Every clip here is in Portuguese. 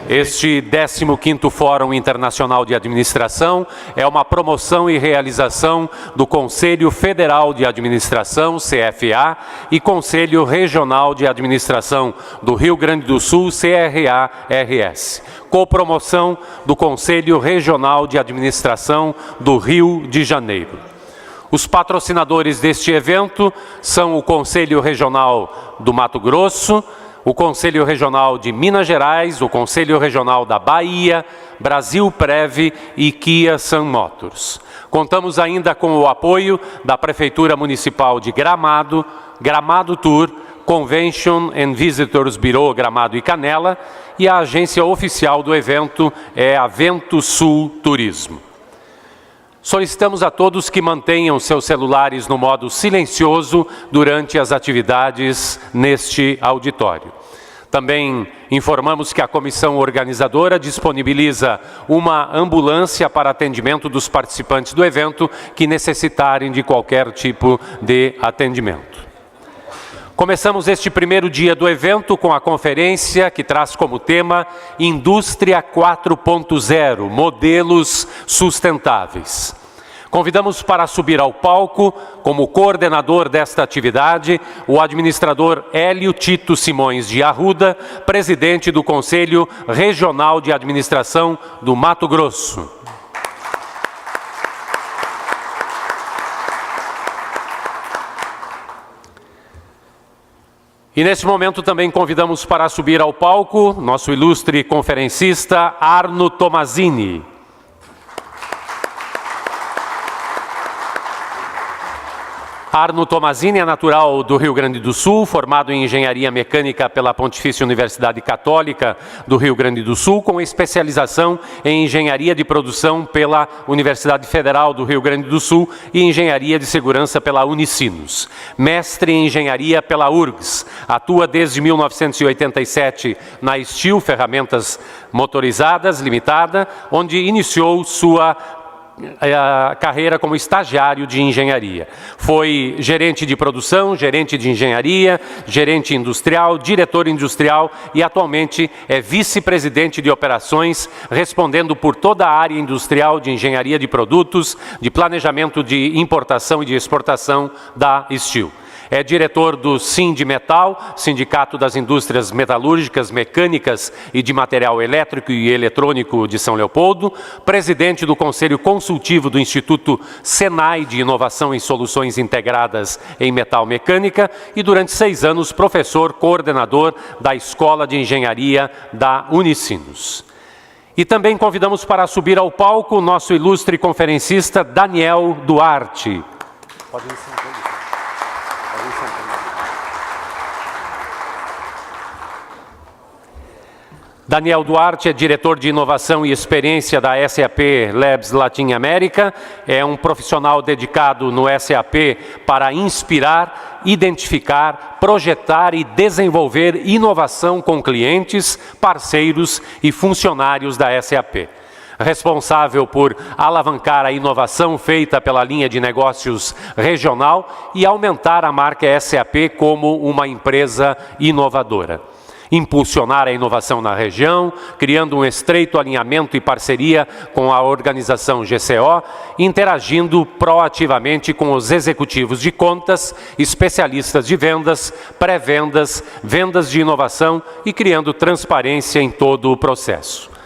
Este 15º Fórum Internacional de Administração é uma promoção e realização do Conselho Federal de Administração, CFA, e Conselho Regional de Administração do Rio Grande do Sul, CRA-RS, copromoção do Conselho Regional de Administração do Rio de Janeiro. Os patrocinadores deste evento são o Conselho Regional do Mato Grosso, o Conselho Regional de Minas Gerais, o Conselho Regional da Bahia, Brasil Prev e Kia Sun Motors. Contamos ainda com o apoio da Prefeitura Municipal de Gramado, Gramado Tour, Convention and Visitors Bureau Gramado e Canela, e a agência oficial do evento é a Vento Sul Turismo. Solicitamos a todos que mantenham seus celulares no modo silencioso durante as atividades neste auditório. Também informamos que a comissão organizadora disponibiliza uma ambulância para atendimento dos participantes do evento que necessitarem de qualquer tipo de atendimento. Começamos este primeiro dia do evento com a conferência que traz como tema Indústria 4.0, modelos sustentáveis. Convidamos para subir ao palco, como coordenador desta atividade, o administrador Hélio Tito Simões de Arruda, presidente do Conselho Regional de Administração do Mato Grosso. E neste momento também convidamos para subir ao palco nosso ilustre conferencista Arno Tomazini. Arno Tomazini é natural do Rio Grande do Sul, formado em Engenharia Mecânica pela Pontifícia Universidade Católica do Rio Grande do Sul, com especialização em Engenharia de Produção pela Universidade Federal do Rio Grande do Sul e Engenharia de Segurança pela Unicinos. Mestre em Engenharia pela URGS, atua desde 1987 na Steel Ferramentas Motorizadas Limitada, onde iniciou sua carreira como estagiário de engenharia. Foi gerente de produção, gerente de engenharia, gerente industrial, diretor industrial e atualmente é vice-presidente de operações, respondendo por toda a área industrial de engenharia de produtos, de planejamento de importação e de exportação da Steel. É diretor do Sindimetal, Sindicato das Indústrias Metalúrgicas, Mecânicas e de Material Elétrico e Eletrônico de São Leopoldo, presidente do Conselho Consultivo do Instituto Senai de Inovação em Soluções Integradas em Metal Mecânica e durante 6 anos professor coordenador da Escola de Engenharia da Unicinos. E também convidamos para subir ao palco o nosso ilustre conferencista Daniel Duarte. Pode ir, Daniel Duarte é diretor de inovação e experiência da SAP Labs Latin América, é um profissional dedicado no SAP para inspirar, identificar, projetar e desenvolver inovação com clientes, parceiros e funcionários da SAP. Responsável por alavancar a inovação feita pela linha de negócios regional e aumentar a marca SAP como uma empresa inovadora. Impulsionar a inovação na região, criando um estreito alinhamento e parceria com a organização GCO, interagindo proativamente com os executivos de contas, especialistas de vendas, pré-vendas, vendas de inovação e criando transparência em todo o processo.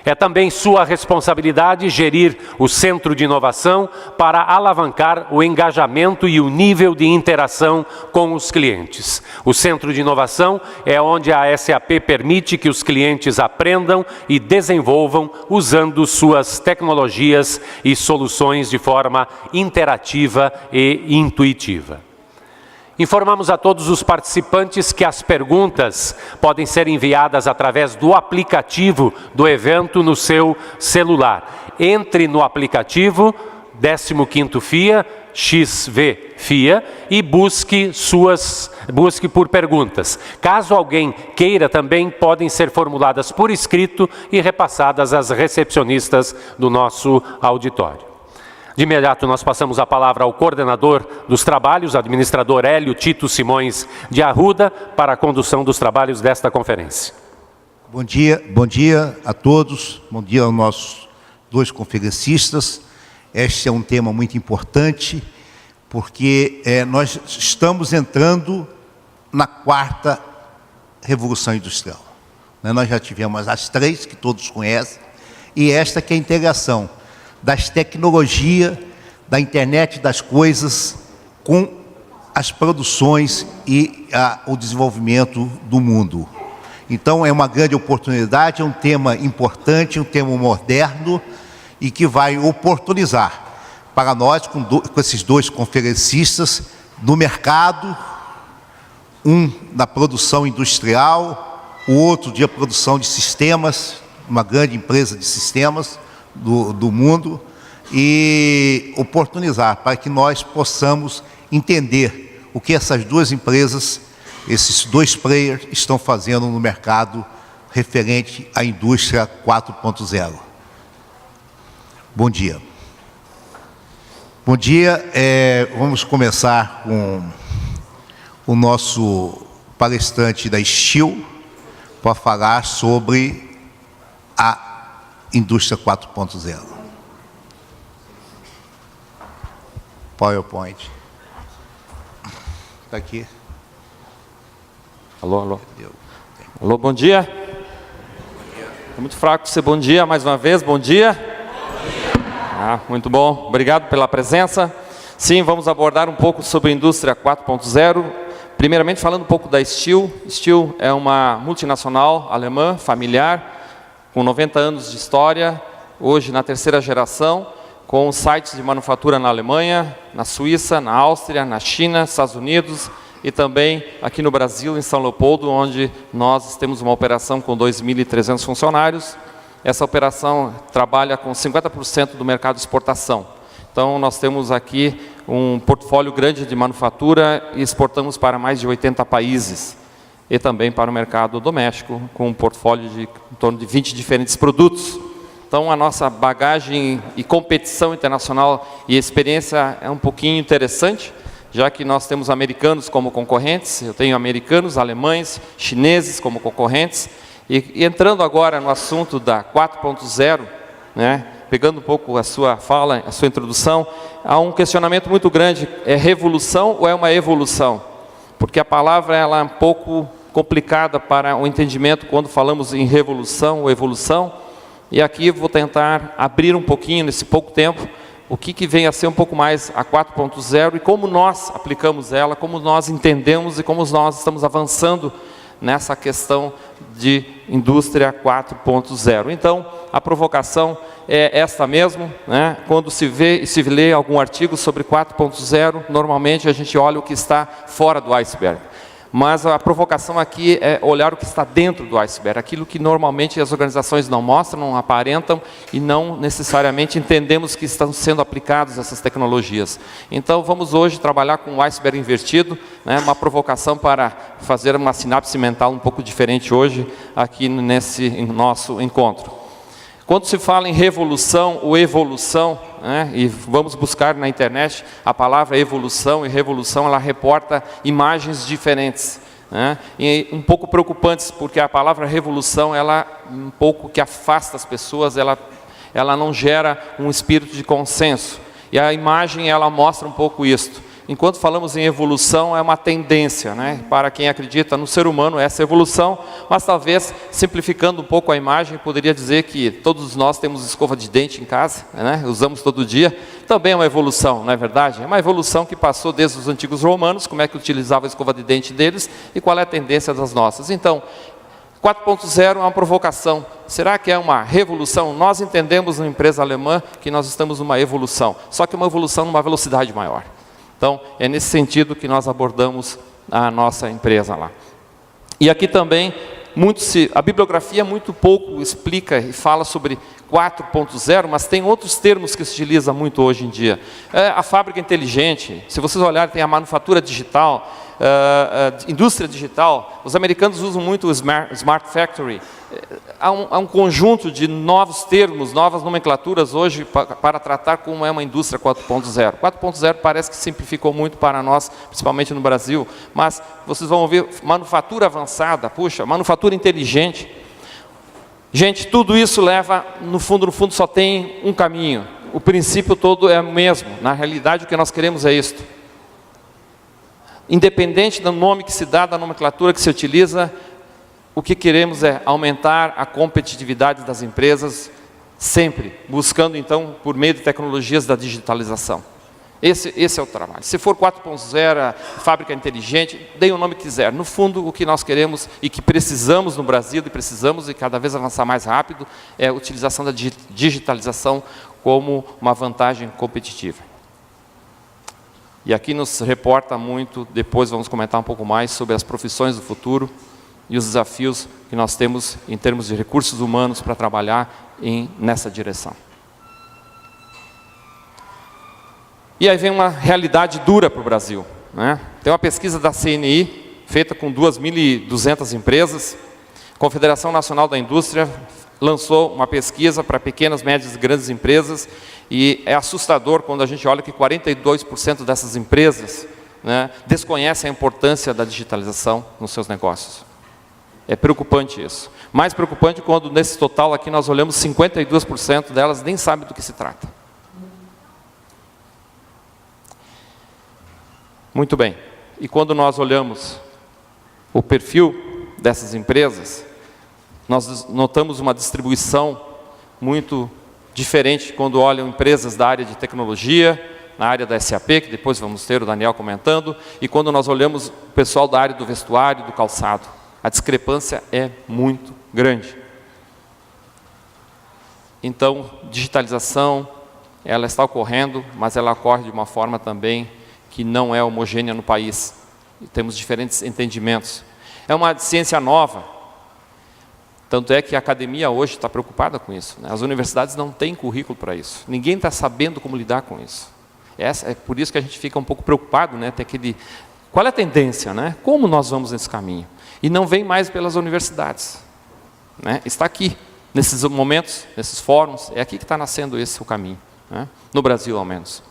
É também sua responsabilidade gerir o Centro de Inovação para alavancar o engajamento e o nível de interação com os clientes. O Centro de Inovação é onde a SAP permite que os clientes aprendam e desenvolvam usando suas tecnologias e soluções de forma interativa e intuitiva. Informamos a todos os participantes que as perguntas podem ser enviadas através do aplicativo do evento no seu celular. Entre no aplicativo 15º FIA, XV FIA, e busque por perguntas. Caso alguém queira, também podem ser formuladas por escrito e repassadas às recepcionistas do nosso auditório. De imediato, nós passamos a palavra ao coordenador dos trabalhos, administrador Hélio Tito Simões de Arruda, para a condução dos trabalhos desta conferência. Bom dia a todos, bom dia aos nossos dois conferencistas. Este é um tema muito importante, porque nós estamos entrando na quarta revolução industrial. Nós já tivemos as três, que todos conhecem, e esta que é a integração das tecnologias, da internet das coisas, com as produções e o desenvolvimento do mundo. Então, é uma grande oportunidade, é um tema importante, um tema moderno, e que vai oportunizar para nós, com esses dois conferencistas, no mercado, um na produção industrial, o outro de produção de sistemas, uma grande empresa de sistemas do mundo, e oportunizar para que nós possamos entender o que essas duas empresas, esses dois players, estão fazendo no mercado referente à indústria 4.0. Bom dia. Bom dia, vamos começar com o nosso palestrante da Steel para falar sobre a indústria 4.0. PowerPoint. Está aqui. Alô, alô. Alô, bom dia. É muito fraco ser bom dia mais uma vez. Bom dia. Bom dia. Muito bom. Obrigado pela presença. Sim, vamos abordar um pouco sobre a indústria 4.0. Primeiramente, falando um pouco da Steel. Steel é uma multinacional alemã, familiar, com 90 anos de história, hoje na terceira geração, com sites de manufatura na Alemanha, na Suíça, na Áustria, na China, Estados Unidos e também aqui no Brasil, em São Leopoldo, onde nós temos uma operação com 2.300 funcionários. Essa operação trabalha com 50% do mercado de exportação. Então, nós temos aqui um portfólio grande de manufatura e exportamos para mais de 80 países. E também para o mercado doméstico, com um portfólio de em torno de 20 diferentes produtos. Então, a nossa bagagem e competição internacional e experiência é um pouquinho interessante, já que nós temos americanos como concorrentes, eu tenho americanos, alemães, chineses como concorrentes, e entrando agora no assunto da 4.0, né, pegando um pouco a sua fala, a sua introdução, há um questionamento muito grande, é revolução ou é uma evolução? Porque a palavra ela é um pouco complicada para o entendimento quando falamos em revolução ou evolução, e aqui eu vou tentar abrir um pouquinho, nesse pouco tempo, o que vem a ser um pouco mais a 4.0 e como nós aplicamos ela, como nós entendemos e como nós estamos avançando nessa questão de indústria 4.0. Então, a provocação é esta mesmo, né? Quando se vê e se lê algum artigo sobre 4.0, normalmente a gente olha o que está fora do iceberg. Mas a provocação aqui é olhar o que está dentro do iceberg, aquilo que normalmente as organizações não mostram, não aparentam e não necessariamente entendemos que estão sendo aplicadas essas tecnologias. Então vamos hoje trabalhar com o iceberg invertido, né, uma provocação para fazer uma sinapse mental um pouco diferente hoje aqui nesse nosso encontro. Quando se fala em revolução ou evolução, né, e vamos buscar na internet a palavra evolução e revolução, ela reporta imagens diferentes, né, e um pouco preocupantes, porque a palavra revolução, ela um pouco que afasta as pessoas, ela não gera um espírito de consenso. E a imagem, ela mostra um pouco isto. Enquanto falamos em evolução, é uma tendência, né? Para quem acredita no ser humano, essa evolução, mas talvez, simplificando um pouco a imagem, poderia dizer que todos nós temos escova de dente em casa, né? Usamos todo dia, também é uma evolução, não é verdade? É uma evolução que passou desde os antigos romanos, como é que utilizavam a escova de dente deles e qual é a tendência das nossas. Então, 4.0 é uma provocação. Será que é uma revolução? Nós entendemos na empresa alemã que nós estamos numa evolução, só que uma evolução numa velocidade maior. Então, é nesse sentido que nós abordamos a nossa empresa lá. E aqui também, a bibliografia muito pouco explica e fala sobre 4.0, mas tem outros termos que se utiliza muito hoje em dia. A fábrica inteligente, se vocês olharem, tem a manufatura digital, indústria digital. Os americanos usam muito o Smart Factory. Há um conjunto de novos termos, novas nomenclaturas hoje para tratar como é uma indústria 4.0. 4.0 parece que simplificou muito para nós, principalmente no Brasil, mas vocês vão ouvir manufatura avançada, puxa, manufatura inteligente. Gente, tudo isso leva, no fundo, só tem um caminho. O princípio todo é o mesmo. Na realidade, o que nós queremos é isto. Independente do nome que se dá, da nomenclatura que se utiliza, o que queremos é aumentar a competitividade das empresas, sempre buscando, então, por meio de tecnologias da digitalização. Esse é o trabalho. Se for 4.0, fábrica inteligente, deem o nome que quiser. No fundo, o que nós queremos e que precisamos no Brasil, e precisamos e cada vez avançar mais rápido, é a utilização da digitalização como uma vantagem competitiva. E aqui nos reporta muito, depois vamos comentar um pouco mais sobre as profissões do futuro e os desafios que nós temos em termos de recursos humanos para trabalhar nessa direção. E aí vem uma realidade dura para o Brasil, né? Tem uma pesquisa da CNI, feita com 2.200 empresas. A Confederação Nacional da Indústria lançou uma pesquisa para pequenas, médias e grandes empresas, e é assustador quando a gente olha que 42% dessas empresas, né, desconhecem a importância da digitalização nos seus negócios. É preocupante isso. Mais preocupante quando, nesse total aqui, nós olhamos 52% delas nem sabem do que se trata. Muito bem. E quando nós olhamos o perfil dessas empresas, nós notamos uma distribuição muito diferente quando olham empresas da área de tecnologia, na área da SAP, que depois vamos ter o Daniel comentando, e quando nós olhamos o pessoal da área do vestuário, do calçado. A discrepância é muito grande. Então, digitalização, ela está ocorrendo, mas ela ocorre de uma forma também que não é homogênea no país. E temos diferentes entendimentos. É uma ciência nova. Tanto é que a academia hoje está preocupada com isso, né? As universidades não têm currículo para isso. Ninguém está sabendo como lidar com isso. É por isso que a gente fica um pouco preocupado, né? Qual é a tendência, né? Como nós vamos nesse caminho? E não vem mais pelas universidades, né? Está aqui, nesses momentos, nesses fóruns, é aqui que está nascendo esse o caminho, né? No Brasil, ao menos.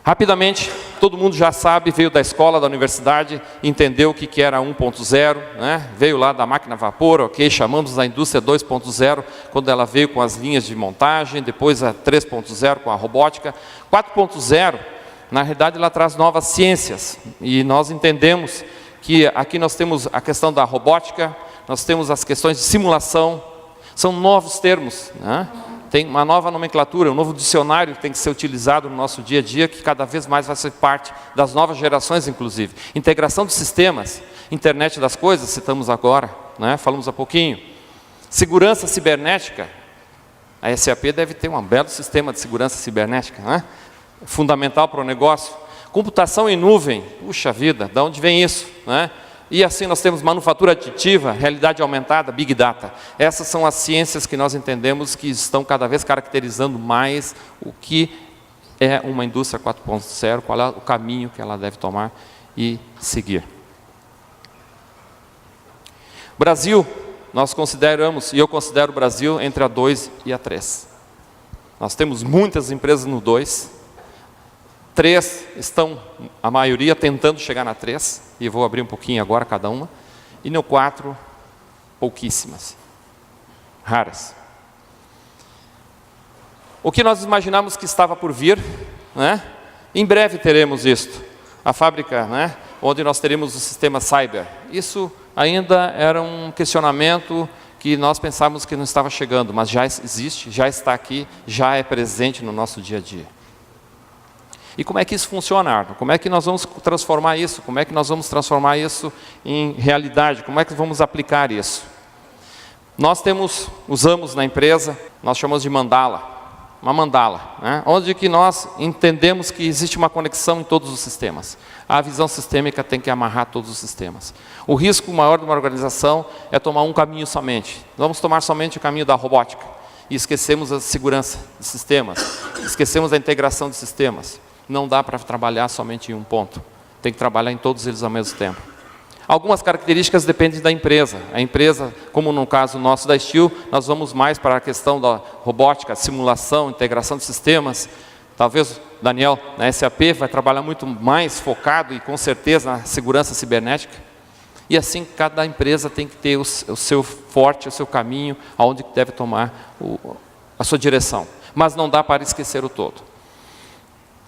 Rapidamente, todo mundo já sabe, veio da escola, da universidade, entendeu o que era 1.0, né? Veio lá da máquina a vapor, ok, chamamos a indústria 2.0, quando ela veio com as linhas de montagem, depois a 3.0 com a robótica. 4.0, na realidade, ela traz novas ciências, e nós entendemos que aqui nós temos a questão da robótica, nós temos as questões de simulação, são novos termos, né? Tem uma nova nomenclatura, um novo dicionário que tem que ser utilizado no nosso dia a dia, que cada vez mais vai ser parte das novas gerações, inclusive. Integração de sistemas, internet das coisas, citamos agora, né? Falamos há pouquinho. Segurança cibernética, a SAP deve ter um belo sistema de segurança cibernética, né? Fundamental para o negócio. Computação em nuvem, puxa vida, de onde vem isso, né? E assim nós temos manufatura aditiva, realidade aumentada, Big Data. Essas são as ciências que nós entendemos que estão cada vez caracterizando mais o que é uma indústria 4.0, qual é o caminho que ela deve tomar e seguir. Brasil, nós consideramos, e eu considero o Brasil entre a 2 e a 3. Nós temos muitas empresas no 2, 3 estão, a maioria, tentando chegar na 3, e vou abrir um pouquinho agora cada uma, e no 4, pouquíssimas, raras. O que nós imaginamos que estava por vir, né? Em breve teremos isto, a fábrica, né? Onde nós teremos o sistema cyber. Isso ainda era um questionamento que nós pensávamos que não estava chegando, mas já existe, já está aqui, já é presente no nosso dia a dia. E como é que isso funciona, Arno? Como é que nós vamos transformar isso? Como é que nós vamos transformar isso em realidade? Como é que vamos aplicar isso? Nós usamos na empresa, nós chamamos de mandala, uma mandala, né? Onde que nós entendemos que existe uma conexão em todos os sistemas. A visão sistêmica tem que amarrar todos os sistemas. O risco maior de uma organização é tomar um caminho somente. Vamos tomar somente o caminho da robótica. e esquecemos a segurança de sistemas, esquecemos a integração de sistemas. Não dá para trabalhar somente em um ponto. Tem que trabalhar em todos eles ao mesmo tempo. Algumas características dependem da empresa. A empresa, como no caso nosso da Steel, nós vamos mais para a questão da robótica, simulação, integração de sistemas. Talvez o Daniel, na SAP, vai trabalhar muito mais focado e com certeza na segurança cibernética. E assim, cada empresa tem que ter o seu forte, o seu caminho, aonde deve tomar a sua direção. Mas não dá para esquecer o todo.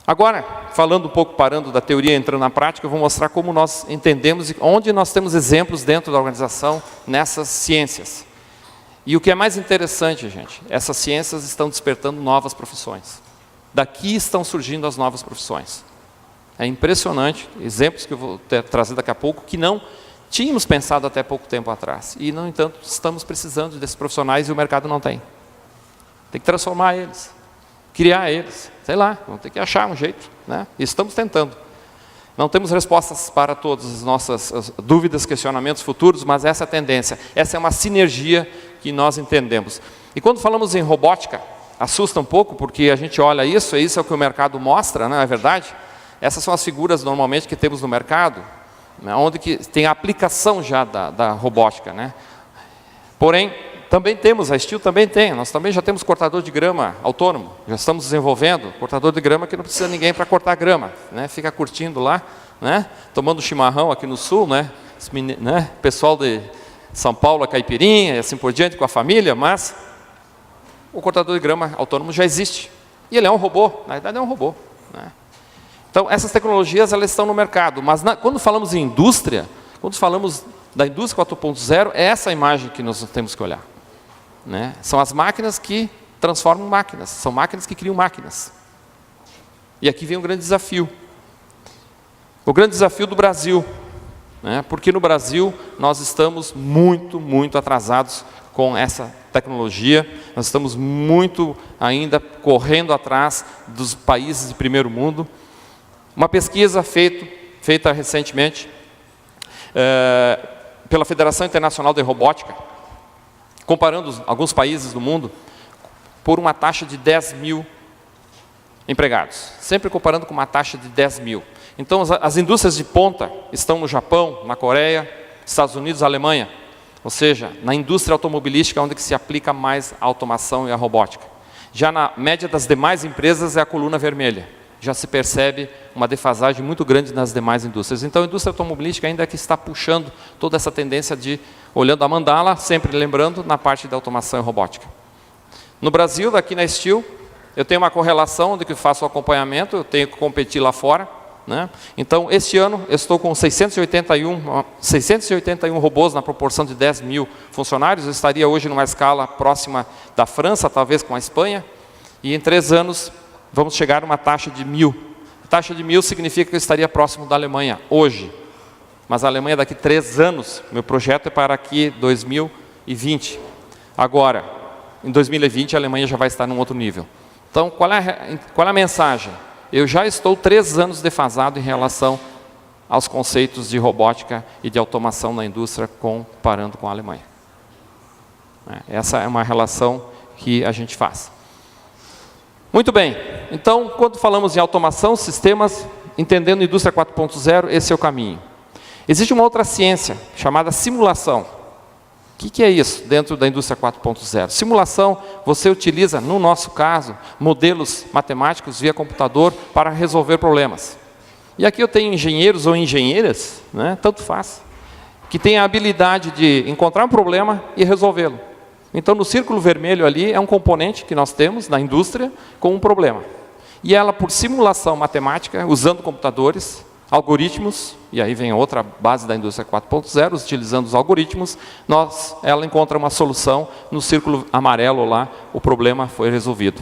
Agora, falando um pouco, parando da teoria e entrando na prática, eu vou mostrar como nós entendemos e onde nós temos exemplos dentro da organização nessas ciências. E o que é mais interessante, gente, essas ciências estão despertando novas profissões. Daqui estão surgindo as novas profissões. É impressionante, exemplos que eu vou trazer daqui a pouco, que não tínhamos pensado até pouco tempo atrás. E, no entanto, estamos precisando desses profissionais e o mercado não tem. Tem que transformar eles, criar eles, sei lá, vamos ter que achar um jeito, né? E estamos tentando. Não temos respostas para todas as nossas dúvidas, questionamentos futuros, mas essa é a tendência. Essa é uma sinergia que nós entendemos. E quando falamos em robótica, assusta um pouco, porque a gente olha isso, e isso é o que o mercado mostra, não é verdade? Essas são as figuras, normalmente, que temos no mercado, né, onde que tem a aplicação já da robótica, né? Porém, também temos, a Steel também tem, nós também já temos cortador de grama autônomo, já estamos desenvolvendo cortador de grama que não precisa ninguém para cortar grama, né? Fica curtindo lá, né? Tomando chimarrão aqui no sul, né? Pessoal de São Paulo, a caipirinha e assim por diante com a família, mas o cortador de grama autônomo já existe. E ele é um robô, na verdade é um robô, né? Então, essas tecnologias elas estão no mercado, mas quando falamos em indústria, quando falamos da indústria 4.0, é essa imagem que nós temos que olhar, né? São as máquinas que transformam máquinas, são máquinas que criam máquinas. E aqui vem um grande desafio. O grande desafio do Brasil, né? Porque no Brasil nós estamos muito atrasados com essa tecnologia, nós estamos muito ainda correndo atrás dos países de primeiro mundo. Uma pesquisa feita recentemente pela Federação Internacional de Robótica, comparando alguns países do mundo, por uma taxa de 10 mil empregados. Sempre comparando com uma taxa de 10 mil. Então, as indústrias de ponta estão no Japão, na Coreia, Estados Unidos, Alemanha. Ou seja, na indústria automobilística, onde que se aplica mais a automação e a robótica. Já na média das demais empresas é a coluna vermelha. Já se percebe uma defasagem muito grande nas demais indústrias. Então, a indústria automobilística ainda é que está puxando toda essa tendência de, olhando a mandala, sempre lembrando, na parte da automação e robótica. No Brasil, daqui na Steel, eu tenho uma correlação de que faço o acompanhamento, eu tenho que competir lá fora, né? Então, este ano, eu estou com 681 robôs na proporção de 10 mil funcionários. Eu estaria hoje numa escala próxima da França, talvez com a Espanha, e em 3 anos vamos chegar a uma taxa de 1000. A taxa de 1000 significa que eu estaria próximo da Alemanha hoje. Mas a Alemanha daqui a 3 anos, meu projeto é para aqui 2020. Agora, em 2020 a Alemanha já vai estar num outro nível. Então, qual é a mensagem? Eu já estou 3 anos defasado em relação aos conceitos de robótica e de automação na indústria comparando com a Alemanha. Essa é uma relação que a gente faz. Muito bem, então, quando falamos em automação, sistemas, entendendo indústria 4.0, esse é o caminho. Existe uma outra ciência, chamada simulação. O que é isso dentro da indústria 4.0? Simulação, você utiliza, no nosso caso, modelos matemáticos via computador para resolver problemas. E aqui eu tenho engenheiros ou engenheiras, né, tanto faz, que têm a habilidade de encontrar um problema e resolvê-lo. Então, no círculo vermelho ali é um componente que nós temos na indústria com um problema. E ela, por simulação matemática, usando computadores, algoritmos, e aí vem outra base da indústria 4.0, utilizando os algoritmos, ela encontra uma solução, no círculo amarelo lá, o problema foi resolvido.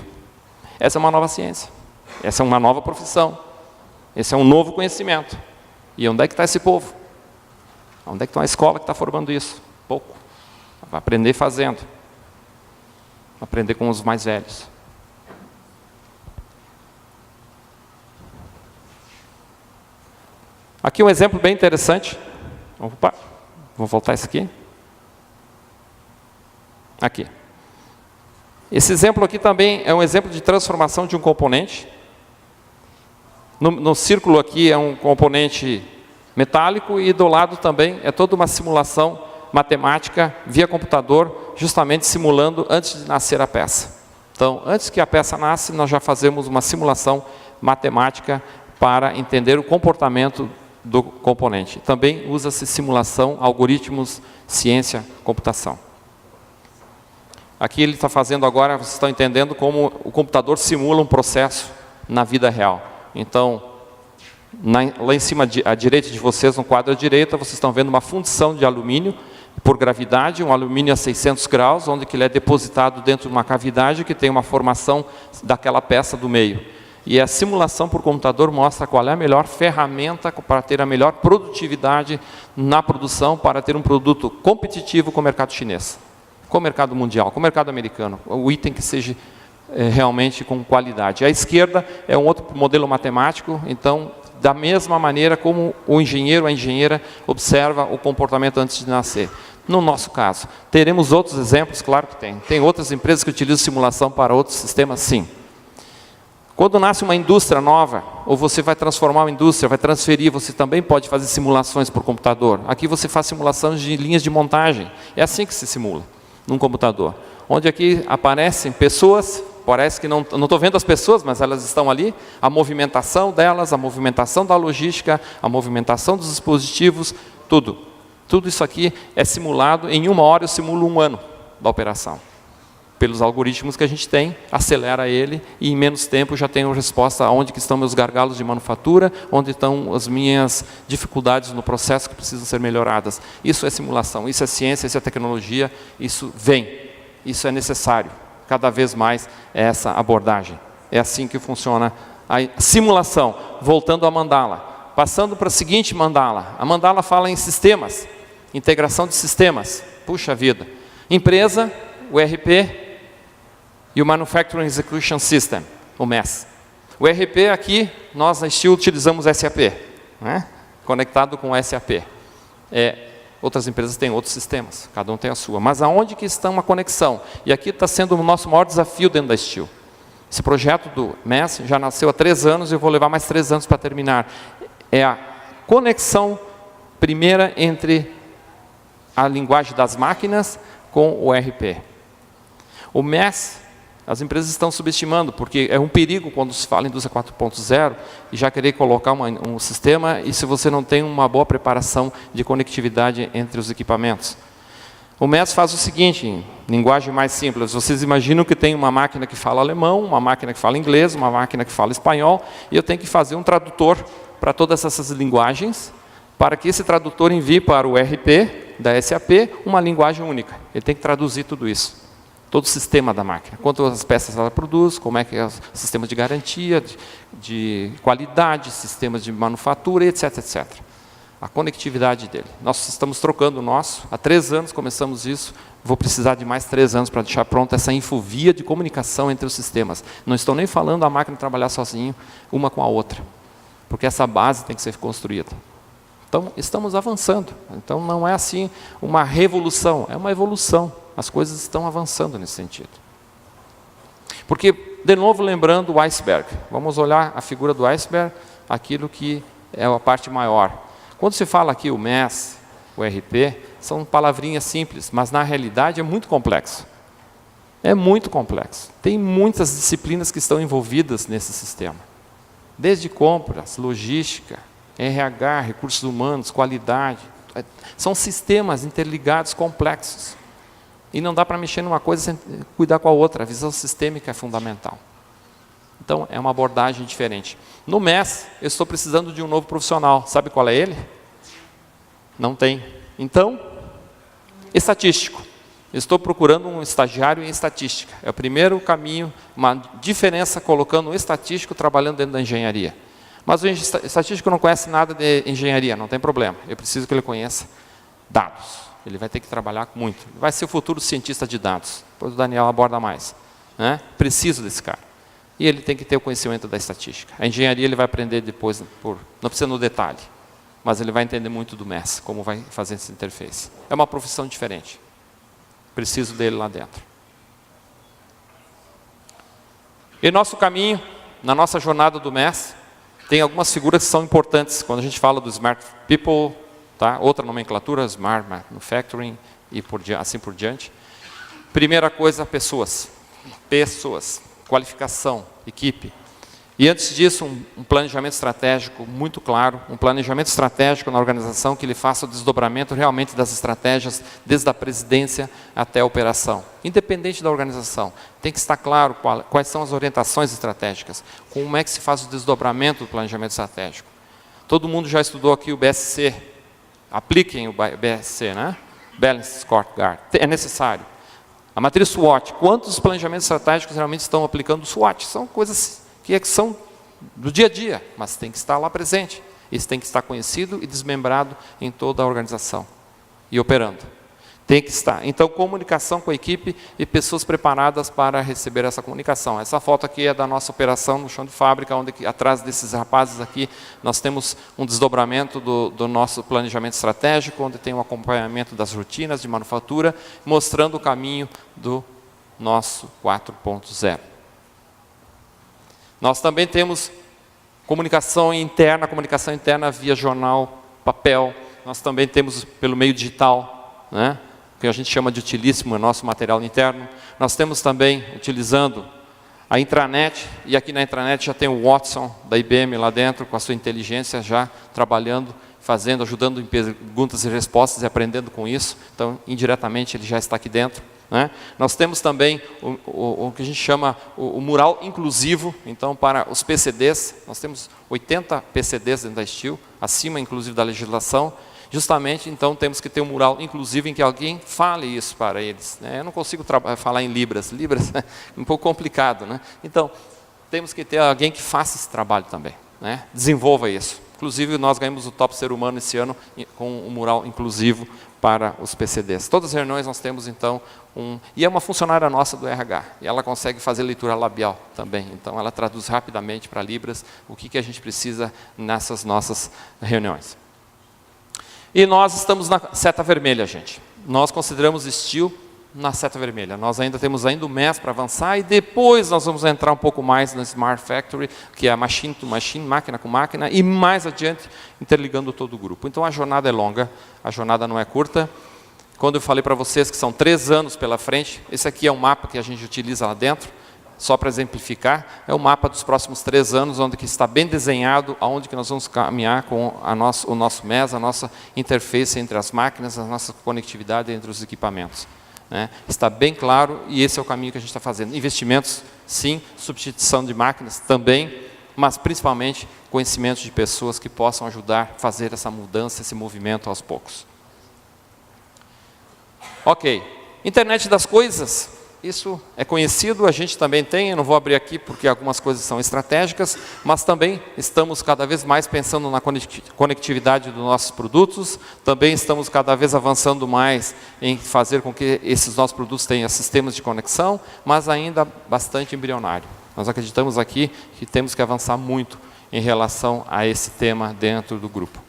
Essa é uma nova ciência, essa é uma nova profissão, esse é um novo conhecimento. E onde é que está esse povo? Onde é que está a escola que está formando isso? Pouco. Vai aprender fazendo. Aprender com os mais velhos. Aqui um exemplo bem interessante. Opa, vou voltar isso aqui. Aqui. Esse exemplo aqui também é um exemplo de transformação de um componente. No círculo aqui é um componente metálico e do lado também é toda uma simulação matemática via computador, justamente simulando antes de nascer a peça. Então, antes que a peça nasce, nós já fazemos uma simulação matemática para entender o comportamento do componente. Também usa-se simulação, algoritmos, ciência, computação. Aqui ele está fazendo agora, vocês estão entendendo como o computador simula um processo na vida real. Então, lá em cima, à direita de vocês, no quadro à direita, vocês estão vendo uma fundição de alumínio por gravidade, um alumínio a 600 graus, onde ele é depositado dentro de uma cavidade que tem uma formação daquela peça do meio. E a simulação por computador mostra qual é a melhor ferramenta para ter a melhor produtividade na produção, para ter um produto competitivo com o mercado chinês, com o mercado mundial, com o mercado americano, o item que seja realmente com qualidade. À esquerda é um outro modelo matemático, então, da mesma maneira como o engenheiro, a engenheira observa o comportamento antes de nascer. No nosso caso, teremos outros exemplos? Claro que tem. Tem outras empresas que utilizam simulação para outros sistemas? Sim. Quando nasce uma indústria nova, ou você vai transformar uma indústria, vai transferir, você também pode fazer simulações por computador. Aqui você faz simulações de linhas de montagem. É assim que se simula, num computador. Onde aqui aparecem pessoas, parece que não estou vendo as pessoas, mas elas estão ali, a movimentação delas, a movimentação da logística, a movimentação dos dispositivos, tudo. Tudo isso aqui é simulado, em 1 hora eu simulo 1 ano da operação. Pelos algoritmos que a gente tem, acelera ele e em menos tempo já tenho resposta aonde que estão meus gargalos de manufatura, onde estão as minhas dificuldades no processo que precisam ser melhoradas. Isso é simulação, isso é ciência, isso é tecnologia, isso vem, isso é necessário. Cada vez mais é essa abordagem. É assim que funciona a simulação. Voltando à mandala. Passando para a seguinte mandala. A mandala fala em sistemas. Integração de sistemas. Puxa vida. Empresa, o ERP e o Manufacturing Execution System, o MES. O ERP aqui, nós na Steel utilizamos SAP. Né? Conectado com o SAP. Outras empresas têm outros sistemas, cada um tem a sua. Mas aonde que está uma conexão? E aqui está sendo o nosso maior desafio dentro da Steel. Esse projeto do MES já nasceu há 3 anos e eu vou levar mais 3 anos para terminar. É a conexão primeira entre a linguagem das máquinas com o ERP. O MES, as empresas estão subestimando, porque é um perigo quando se fala em indústria 4.0 e já querer colocar um sistema e se você não tem uma boa preparação de conectividade entre os equipamentos. O MES faz o seguinte, em linguagem mais simples, vocês imaginam que tem uma máquina que fala alemão, uma máquina que fala inglês, uma máquina que fala espanhol, e eu tenho que fazer um tradutor para todas essas linguagens, para que esse tradutor envie para o ERP da SAP uma linguagem única. Ele tem que traduzir tudo isso. Todo o sistema da máquina. Quantas peças ela produz, como é que é o sistema de garantia, de qualidade, sistemas de manufatura, etc, etc. A conectividade dele. Nós estamos trocando o nosso. Há 3 anos começamos isso. Vou precisar de mais 3 anos para deixar pronta essa infovia de comunicação entre os sistemas. Não estou nem falando a máquina trabalhar sozinho, uma com a outra. Porque essa base tem que ser construída. Então, estamos avançando. Então, não é assim uma revolução, é uma evolução. As coisas estão avançando nesse sentido. Porque, de novo, lembrando o iceberg. Vamos olhar a figura do iceberg, aquilo que é a parte maior. Quando se fala aqui o MES, o ERP, são palavrinhas simples, mas na realidade é muito complexo. É muito complexo. Tem muitas disciplinas que estão envolvidas nesse sistema. Desde compras, logística, RH, recursos humanos, qualidade. São sistemas interligados complexos. E não dá para mexer numa coisa sem cuidar com a outra. A visão sistêmica é fundamental. Então, é uma abordagem diferente. No MES, eu estou precisando de um novo profissional. Sabe qual é ele? Não tem. Então, estatístico. Estou procurando um estagiário em estatística. É o primeiro caminho, uma diferença colocando um estatístico trabalhando dentro da engenharia. Mas o estatístico não conhece nada de engenharia, não tem problema. Eu preciso que ele conheça dados. Ele vai ter que trabalhar muito. Vai ser o futuro cientista de dados. Depois o Daniel aborda mais. Né? Preciso desse cara. E ele tem que ter o conhecimento da estatística. A engenharia ele vai aprender depois, não precisa no detalhe, mas ele vai entender muito do MES, como vai fazer essa interface. É uma profissão diferente. Preciso dele lá dentro. E nosso caminho, na nossa jornada do MES, tem algumas figuras que são importantes quando a gente fala do Smart People, tá? Outra nomenclatura, Smart Manufacturing e assim por diante. Primeira coisa, pessoas. Pessoas, qualificação, equipe. E antes disso, um planejamento estratégico muito claro, um planejamento estratégico na organização que ele faça o desdobramento realmente das estratégias, desde a presidência até a operação. Independente da organização, tem que estar claro quais são as orientações estratégicas, como é que se faz o desdobramento do planejamento estratégico. Todo mundo já estudou aqui o BSC, apliquem o BSC, né? Balance Scorecard, é necessário. A matriz SWOT, quantos planejamentos estratégicos realmente estão aplicando o SWOT? São coisas que são do dia a dia, mas tem que estar lá presente. Isso tem que estar conhecido e desmembrado em toda a organização e operando. Tem que estar. Então, comunicação com a equipe e pessoas preparadas para receber essa comunicação. Essa foto aqui é da nossa operação no chão de fábrica, onde atrás desses rapazes aqui nós temos um desdobramento do nosso planejamento estratégico, onde tem um acompanhamento das rotinas de manufatura, mostrando o caminho do nosso 4.0. Nós também temos comunicação interna via jornal, papel. Nós também temos pelo meio digital, né? Que a gente chama de utilíssimo, é nosso material interno. Nós temos também, utilizando a intranet, e aqui na intranet já tem o Watson da IBM lá dentro, com a sua inteligência já trabalhando, fazendo, ajudando em perguntas e respostas e aprendendo com isso. Então, indiretamente, ele já está aqui dentro. Né? Nós temos também o que a gente chama o mural inclusivo, então para os PCDs, nós temos 80 PCDs dentro da Steel, acima inclusive da legislação, justamente então temos que ter um mural inclusivo em que alguém fale isso para eles. Né? Eu não consigo falar em Libras é um pouco complicado, né? Então temos que ter alguém que faça esse trabalho também, né? Desenvolva isso. Inclusive nós ganhamos o Top Ser Humano esse ano com um mural inclusivo para os PCDs. Todas as reuniões nós temos, então, e é uma funcionária nossa do RH, e ela consegue fazer leitura labial também, então ela traduz rapidamente para Libras o que a gente precisa nessas nossas reuniões. E nós estamos na seta vermelha, gente. Nós consideramos Steel na seta vermelha. Nós ainda temos o MES para avançar, e depois nós vamos entrar um pouco mais na Smart Factory, que é machine to machine, máquina com máquina, e mais adiante interligando todo o grupo. Então a jornada é longa, a jornada não é curta. Quando eu falei para vocês que são 3 anos pela frente, esse aqui é um mapa que a gente utiliza lá dentro, só para exemplificar, é o mapa dos próximos 3 anos, onde que está bem desenhado aonde que nós vamos caminhar com o nosso MES, a nossa interface entre as máquinas, a nossa conectividade entre os equipamentos. Né? Está bem claro, e esse é o caminho que a gente está fazendo. Investimentos, sim, substituição de máquinas também, mas principalmente conhecimentos de pessoas que possam ajudar a fazer essa mudança, esse movimento aos poucos. Ok, internet das coisas, isso é conhecido, a gente também tem, eu não vou abrir aqui porque algumas coisas são estratégicas, mas também estamos cada vez mais pensando na conectividade dos nossos produtos, também estamos cada vez avançando mais em fazer com que esses nossos produtos tenham sistemas de conexão, mas ainda bastante embrionário. Nós acreditamos aqui que temos que avançar muito em relação a esse tema dentro do grupo.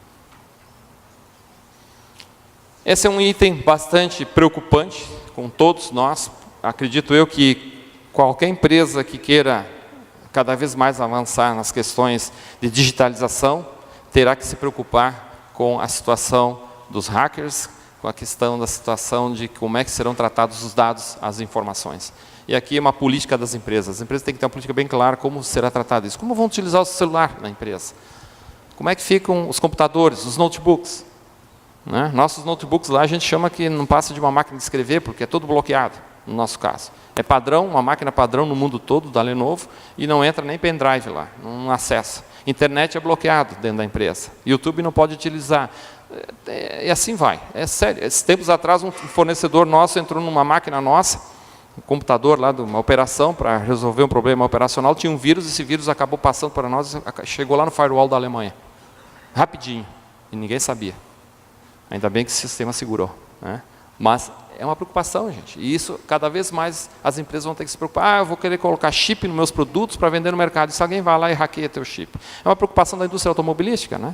Esse é um item bastante preocupante com todos nós. Acredito eu que qualquer empresa que queira cada vez mais avançar nas questões de digitalização terá que se preocupar com a situação dos hackers, com a questão da situação de como é que serão tratados os dados, as informações. E aqui é uma política das empresas. As empresas têm que ter uma política bem clara como será tratado isso. Como vão utilizar o celular na empresa? Como é que ficam os computadores, os notebooks? Né? Nossos notebooks lá a gente chama que não passa de uma máquina de escrever, porque é todo bloqueado, no nosso caso. É padrão, uma máquina padrão no mundo todo, da Lenovo, e não entra nem pendrive lá, não acessa. Internet é bloqueado dentro da empresa. YouTube não pode utilizar. E assim vai, é sério. Tempos atrás um fornecedor nosso entrou numa máquina nossa, um computador lá de uma operação, para resolver um problema operacional, tinha um vírus, esse vírus acabou passando para nós, chegou lá no firewall da Alemanha. Rapidinho, e ninguém sabia. Ainda bem que o sistema segurou, né? Mas é uma preocupação, gente. E isso, cada vez mais, as empresas vão ter que se preocupar. Eu vou querer colocar chip nos meus produtos para vender no mercado. E se alguém vai lá e hackeia teu chip? É uma preocupação da indústria automobilística, né?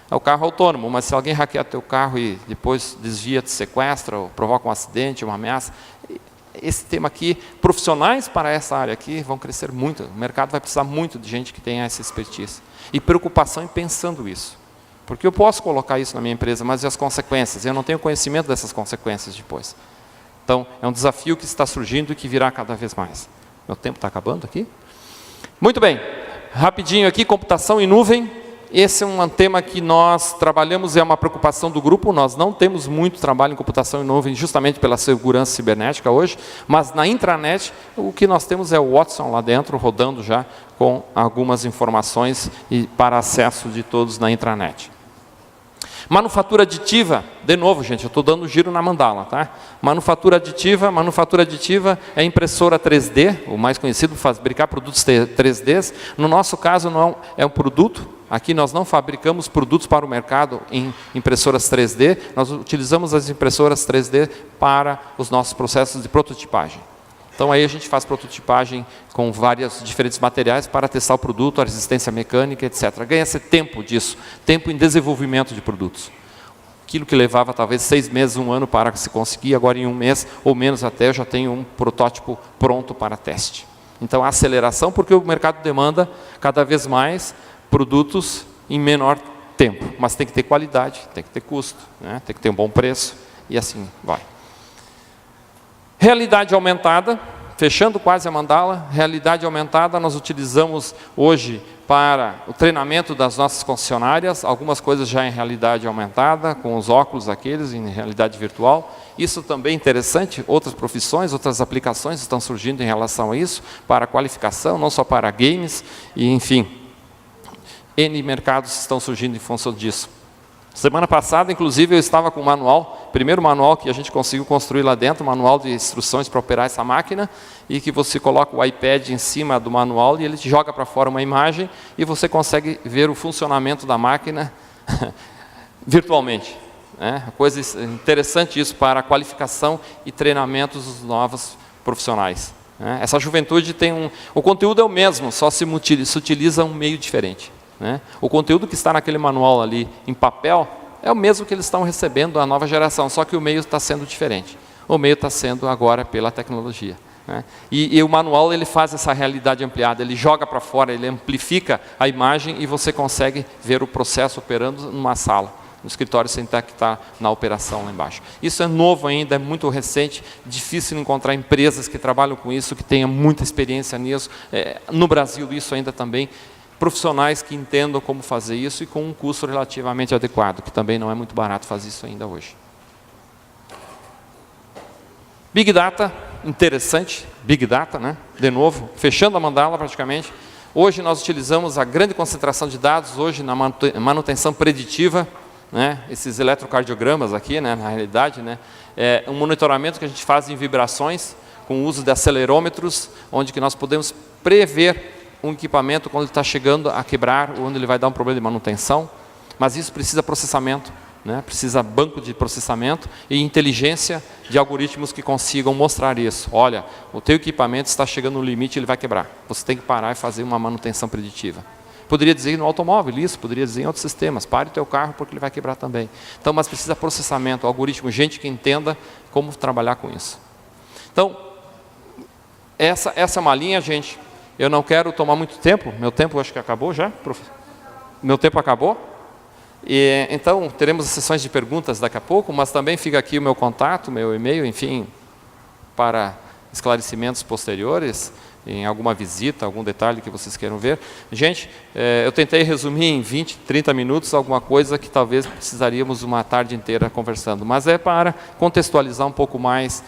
É o carro autônomo, mas se alguém hackeia teu carro e depois desvia, te sequestra, ou provoca um acidente, uma ameaça, esse tema aqui, profissionais para essa área aqui vão crescer muito. O mercado vai precisar muito de gente que tenha essa expertise. E preocupação em pensando isso. Porque eu posso colocar isso na minha empresa, mas e as consequências? Eu não tenho conhecimento dessas consequências depois. Então, é um desafio que está surgindo e que virá cada vez mais. Meu tempo está acabando aqui? Muito bem. Rapidinho aqui, computação em nuvem. Esse é um tema que nós trabalhamos, é uma preocupação do grupo. Nós não temos muito trabalho em computação em nuvem, justamente pela segurança cibernética hoje, mas na intranet, o que nós temos é o Watson lá dentro, rodando já com algumas informações e para acesso de todos na intranet. Manufatura aditiva, de novo, gente, eu estou dando giro na mandala, tá? Manufatura aditiva é impressora 3D, o mais conhecido, fabricar produtos 3D. No nosso caso, não é um produto. Aqui nós não fabricamos produtos para o mercado em impressoras 3D, nós utilizamos as impressoras 3D para os nossos processos de prototipagem. Então aí a gente faz prototipagem com vários diferentes materiais para testar o produto, a resistência mecânica, etc. Ganha-se tempo disso, tempo em desenvolvimento de produtos. Aquilo que levava talvez 6 meses, 1 ano para se conseguir, agora em 1 mês ou menos até eu já tenho um protótipo pronto para teste. Então a aceleração, porque o mercado demanda cada vez mais produtos em menor tempo, mas tem que ter qualidade, tem que ter custo, né? Tem que ter um bom preço e assim vai. Realidade aumentada, fechando quase a mandala, realidade aumentada nós utilizamos hoje para o treinamento das nossas concessionárias, algumas coisas já em realidade aumentada, com os óculos aqueles em realidade virtual. Isso também é interessante, outras profissões, outras aplicações estão surgindo em relação a isso, para qualificação, não só para games, e enfim, N mercados estão surgindo em função disso. Semana passada, inclusive, eu estava com o manual, primeiro manual que a gente conseguiu construir lá dentro, manual de instruções para operar essa máquina, e que você coloca o iPad em cima do manual e ele te joga para fora uma imagem e você consegue ver o funcionamento da máquina virtualmente. Coisa interessante isso para a qualificação e treinamentos dos novos profissionais. Essa juventude tem o conteúdo é o mesmo, só se utiliza um meio diferente. O conteúdo que está naquele manual ali em papel é o mesmo que eles estão recebendo da nova geração, só que o meio está sendo diferente. O meio está sendo agora pela tecnologia. E o manual ele faz essa realidade ampliada, ele joga para fora, ele amplifica a imagem e você consegue ver o processo operando numa sala, no escritório sem ter que estar na operação lá embaixo. Isso é novo ainda, é muito recente, difícil encontrar empresas que trabalham com isso, que tenham muita experiência nisso. No Brasil isso ainda também. Profissionais que entendam como fazer isso e com um custo relativamente adequado, que também não é muito barato fazer isso ainda hoje. Big Data, interessante, Big Data, né? De novo, fechando a mandala praticamente. Hoje nós utilizamos a grande concentração de dados, hoje na manutenção preditiva, né? Esses eletrocardiogramas aqui, né? Na realidade, né? É um monitoramento que a gente faz em vibrações, com o uso de acelerômetros, onde que nós podemos prever um equipamento quando ele está chegando a quebrar, ou onde ele vai dar um problema de manutenção, mas isso precisa processamento, né? Precisa banco de processamento e inteligência de algoritmos que consigam mostrar isso. Olha, o teu equipamento está chegando no limite, ele vai quebrar. Você tem que parar e fazer uma manutenção preditiva. Poderia dizer no automóvel isso, poderia dizer em outros sistemas, pare o teu carro porque ele vai quebrar também. Então, mas precisa processamento, algoritmo, gente que entenda como trabalhar com isso. Então, essa é uma linha, gente. Eu não quero tomar muito tempo, meu tempo acho que acabou já, meu tempo acabou. E, então, teremos as sessões de perguntas daqui a pouco, mas também fica aqui o meu contato, meu e-mail, enfim, para esclarecimentos posteriores, em alguma visita, algum detalhe que vocês queiram ver. Gente, eu tentei resumir em 20, 30 minutos alguma coisa que talvez precisaríamos uma tarde inteira conversando, mas é para contextualizar um pouco mais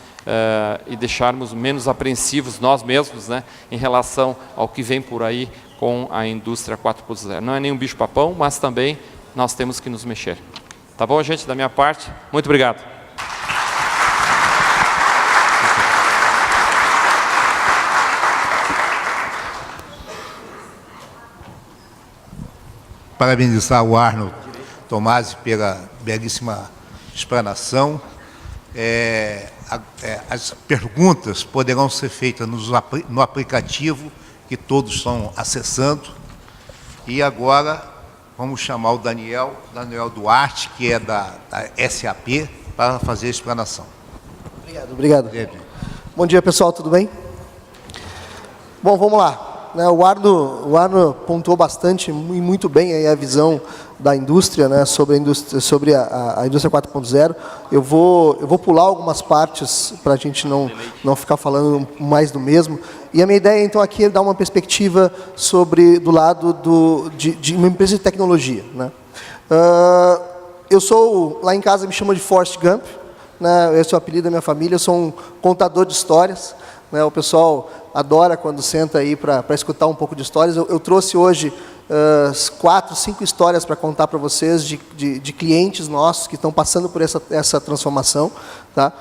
e deixarmos menos apreensivos nós mesmos, né, em relação ao que vem por aí com a indústria 4.0. Não é nenhum bicho-papão, mas também nós temos que nos mexer. Tá bom, gente? Da minha parte, muito obrigado. Parabenizar o Arnold Tomasi pela belíssima explanação. As perguntas poderão ser feitas no aplicativo que todos estão acessando. E agora vamos chamar o Daniel Duarte, que é da SAP, para fazer a explanação. Obrigado. Bom dia, pessoal, tudo bem? Bom, vamos lá. O Arno pontuou bastante e muito bem aí a visão da indústria, né, sobre a indústria 4.0. Eu vou pular algumas partes para a gente não ficar falando mais do mesmo. E a minha ideia, então, aqui é dar uma perspectiva do lado de uma empresa de tecnologia, né? Lá em casa me chamam de Forrest Gump, né? Esse é o apelido da minha família. Eu sou um contador de histórias, né? O pessoal adora quando senta aí para escutar um pouco de histórias. Eu trouxe hoje 4, 5 histórias para contar para vocês de clientes nossos que estão passando por essa transformação, tá?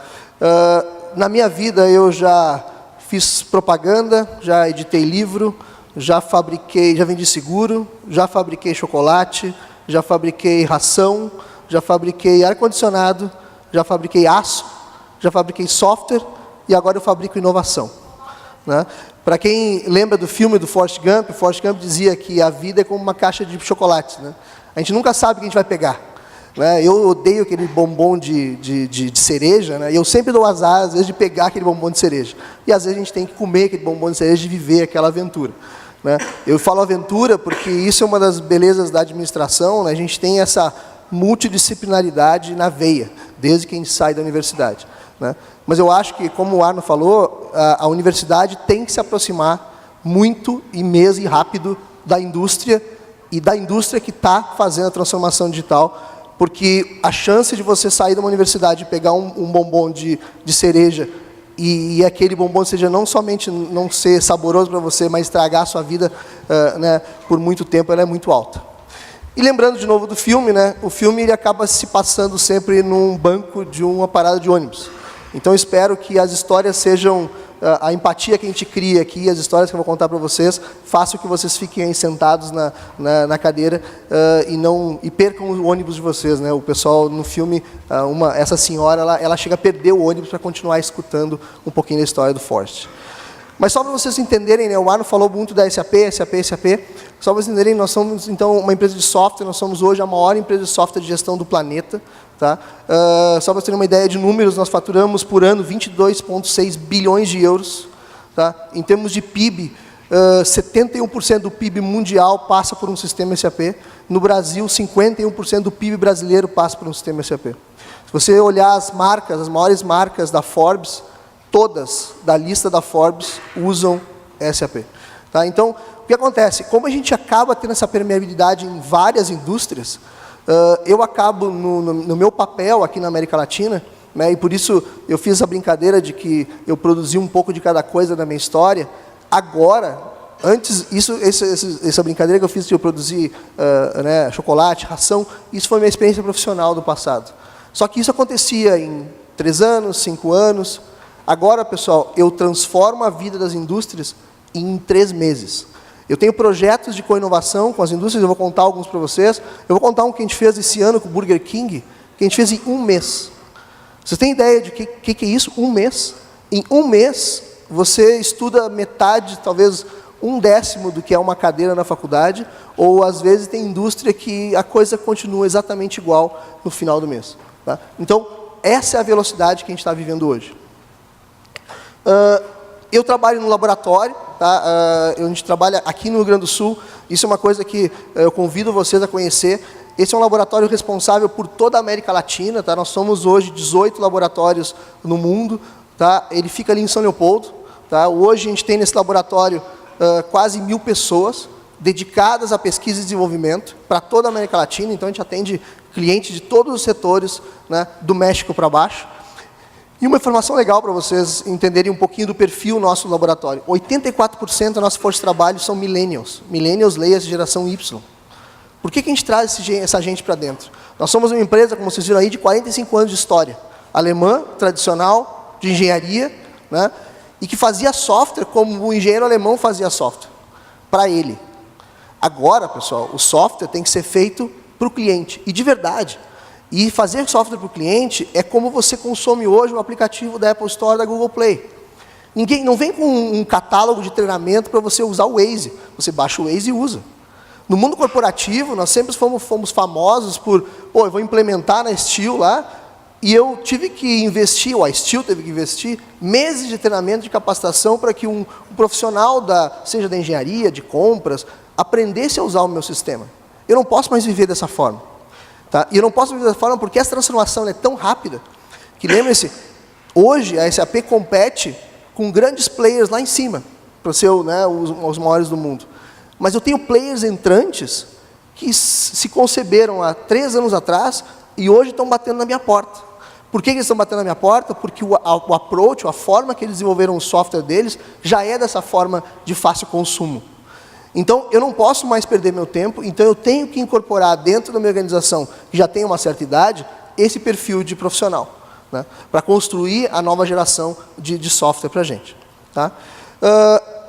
Na minha vida eu já fiz propaganda, já editei livro, já vendi seguro, já fabriquei chocolate, já fabriquei ração, já fabriquei ar-condicionado, já fabriquei aço, já fabriquei software e agora eu fabrico inovação, né? Para quem lembra do filme do Forrest Gump dizia que a vida é como uma caixa de chocolates, né? A gente nunca sabe o que a gente vai pegar, né? Eu odeio aquele bombom de cereja, né? E eu sempre dou azar, às vezes, de pegar aquele bombom de cereja. E às vezes a gente tem que comer aquele bombom de cereja e viver aquela aventura, né? Eu falo aventura porque isso é uma das belezas da administração, né? A gente tem essa multidisciplinaridade na veia, desde que a gente sai da universidade, né? Mas eu acho que, como o Arno falou, a universidade tem que se aproximar muito e mesmo e rápido da indústria e da indústria que está fazendo a transformação digital, porque a chance de você sair de uma universidade e pegar um bombom de cereja e aquele bombom de cereja não somente não ser saboroso para você, mas estragar a sua vida, né, por muito tempo, ela é muito alta. E lembrando de novo do filme, né, o filme ele acaba se passando sempre num banco de uma parada de ônibus. Então, espero que as histórias sejam, a empatia que a gente cria aqui, as histórias que eu vou contar para vocês, façam que vocês fiquem aí sentados na cadeira e percam o ônibus de vocês, né? O pessoal no filme, essa senhora, ela chega a perder o ônibus para continuar escutando um pouquinho da história do Forrest. Mas só para vocês entenderem, né, o Arno falou muito da SAP. Só para vocês entenderem, nós somos, então, uma empresa de software, nós somos hoje a maior empresa de software de gestão do planeta. Tá? Só para vocês terem uma ideia de números, nós faturamos por ano 22,6 bilhões de euros. Tá? Em termos de PIB, 71% do PIB mundial passa por um sistema SAP. No Brasil, 51% do PIB brasileiro passa por um sistema SAP. Se você olhar as maiores marcas da Forbes, todas da lista da Forbes usam SAP. Tá? Então, o que acontece? Como a gente acaba tendo essa permeabilidade em várias indústrias, eu acabo, no meu papel aqui na América Latina, né, e por isso eu fiz a brincadeira de que eu produzi um pouco de cada coisa da minha história. Agora, antes, essa brincadeira que eu fiz de eu produzir né, chocolate, ração, isso foi minha experiência profissional do passado. Só que isso acontecia em 3 anos, 5 anos. Agora, pessoal, eu transformo a vida das indústrias em 3 meses. Eu tenho projetos de co-inovação com as indústrias, eu vou contar alguns para vocês. Eu vou contar um que a gente fez esse ano com o Burger King, que a gente fez em 1 mês. Vocês têm ideia de que é isso? 1 mês? Em 1 mês, você estuda metade, talvez 1/10 do que é uma cadeira na faculdade, ou às vezes tem indústria que a coisa continua exatamente igual no final do mês. Tá? Então, essa é a velocidade que a gente está vivendo hoje. Eu trabalho no laboratório, tá? A gente trabalha aqui no Rio Grande do Sul. Isso é uma coisa que eu convido vocês a conhecer. Esse é um laboratório responsável por toda a América Latina. Tá? Nós somos hoje 18 laboratórios no mundo. Tá? Ele fica ali em São Leopoldo. Tá? Hoje a gente tem nesse laboratório quase 1000 pessoas dedicadas à pesquisa e desenvolvimento para toda a América Latina. Então a gente atende clientes de todos os setores, né, do México para baixo. E uma informação legal para vocês entenderem um pouquinho do perfil nosso do laboratório. 84% da nossa força de trabalho são millennials. Millennials, leia-se geração Y. Por que a gente traz essa gente para dentro? Nós somos uma empresa, como vocês viram aí, de 45 anos de história. Alemã, tradicional, de engenharia, né, e que fazia software como o engenheiro alemão fazia software, para ele. Agora, pessoal, o software tem que ser feito para o cliente, e de verdade. E fazer software para o cliente é como você consome hoje o aplicativo da Apple Store, da Google Play. Ninguém não vem com um catálogo de treinamento para você usar o Waze. Você baixa o Waze e usa. No mundo corporativo, nós sempre fomos famosos por, eu vou implementar na Steel lá, E eu tive que investir, ou a Steel teve que investir, meses de treinamento, de capacitação, para que um profissional, seja da engenharia, de compras, aprendesse a usar o meu sistema. Eu não posso mais viver dessa forma. Tá? E eu não posso viver dessa forma porque essa transformação é tão rápida, que lembre-se, hoje a SAP compete com grandes players lá em cima, para ser os maiores do mundo. Mas eu tenho players entrantes que se conceberam há 3 anos atrás e hoje estão batendo na minha porta. Por que eles estão batendo na minha porta? Porque o approach, a forma que eles desenvolveram o software deles, já é dessa forma de fácil consumo. Então, eu não posso mais perder meu tempo, então eu tenho que incorporar dentro da minha organização, que já tem uma certa idade, esse perfil de profissional, né, para construir a nova geração de software para a gente. Tá?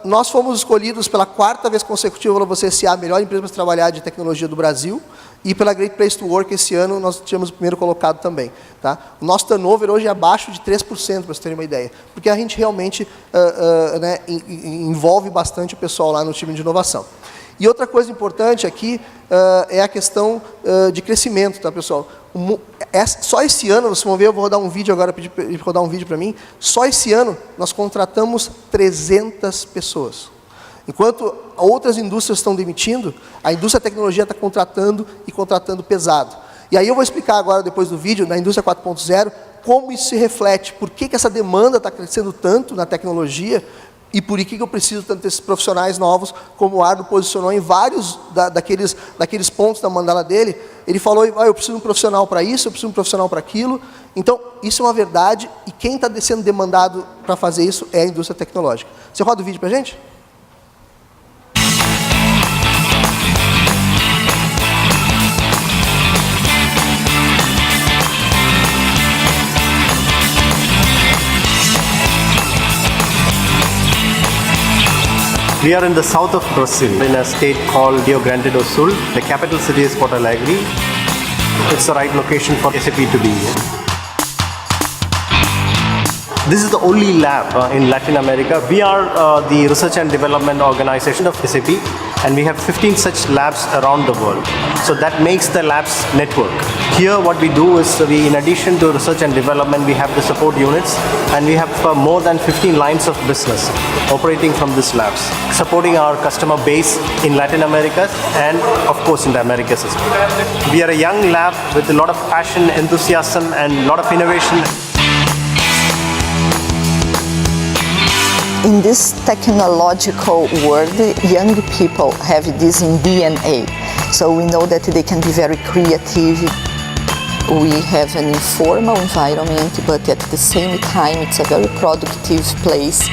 Nós fomos escolhidos pela 4ª vez consecutiva pela VCSA, a melhor empresa para trabalhar de tecnologia do Brasil, e pela Great Place to Work, esse ano nós tivemos o primeiro colocado também. Tá? O nosso turnover hoje é abaixo de 3%, para vocês terem uma ideia, porque a gente realmente envolve bastante o pessoal lá no time de inovação. E outra coisa importante aqui é a questão de crescimento, tá, pessoal? Só esse ano, vocês vão ver, eu vou rodar um vídeo agora, pedir para ele rodar um vídeo para mim, só esse ano nós contratamos 300 pessoas. Enquanto outras indústrias estão demitindo, a indústria da tecnologia está contratando e contratando pesado. E aí eu vou explicar agora, depois do vídeo, na indústria 4.0, como isso se reflete, por que essa demanda está crescendo tanto na tecnologia e por que eu preciso tanto desses profissionais novos, como o Ardo posicionou em vários daqueles pontos da mandala dele. Ele falou, eu preciso de um profissional para isso, eu preciso de um profissional para aquilo. Então, isso é uma verdade e quem está sendo demandado para fazer isso é a indústria tecnológica. Você roda o vídeo para a gente? We are in the south of Brazil, in a state called Rio Grande do Sul. The capital city is Porto Alegre. It's the right location for SAP to be here. This is the only lab in Latin America. We are the research and development organization of SAP, and we have 15 such labs around the world. So that makes the labs network. Here what we do is, in addition to research and development, we have the support units, and we have more than 15 lines of business operating from these labs, supporting our customer base in Latin America and of course in the Americas as well. We are a young lab with a lot of passion, enthusiasm and a lot of innovation. In this technological world, young people have this in DNA. So we know that they can be very creative. We have an informal environment, but at the same time, it's a very productive place.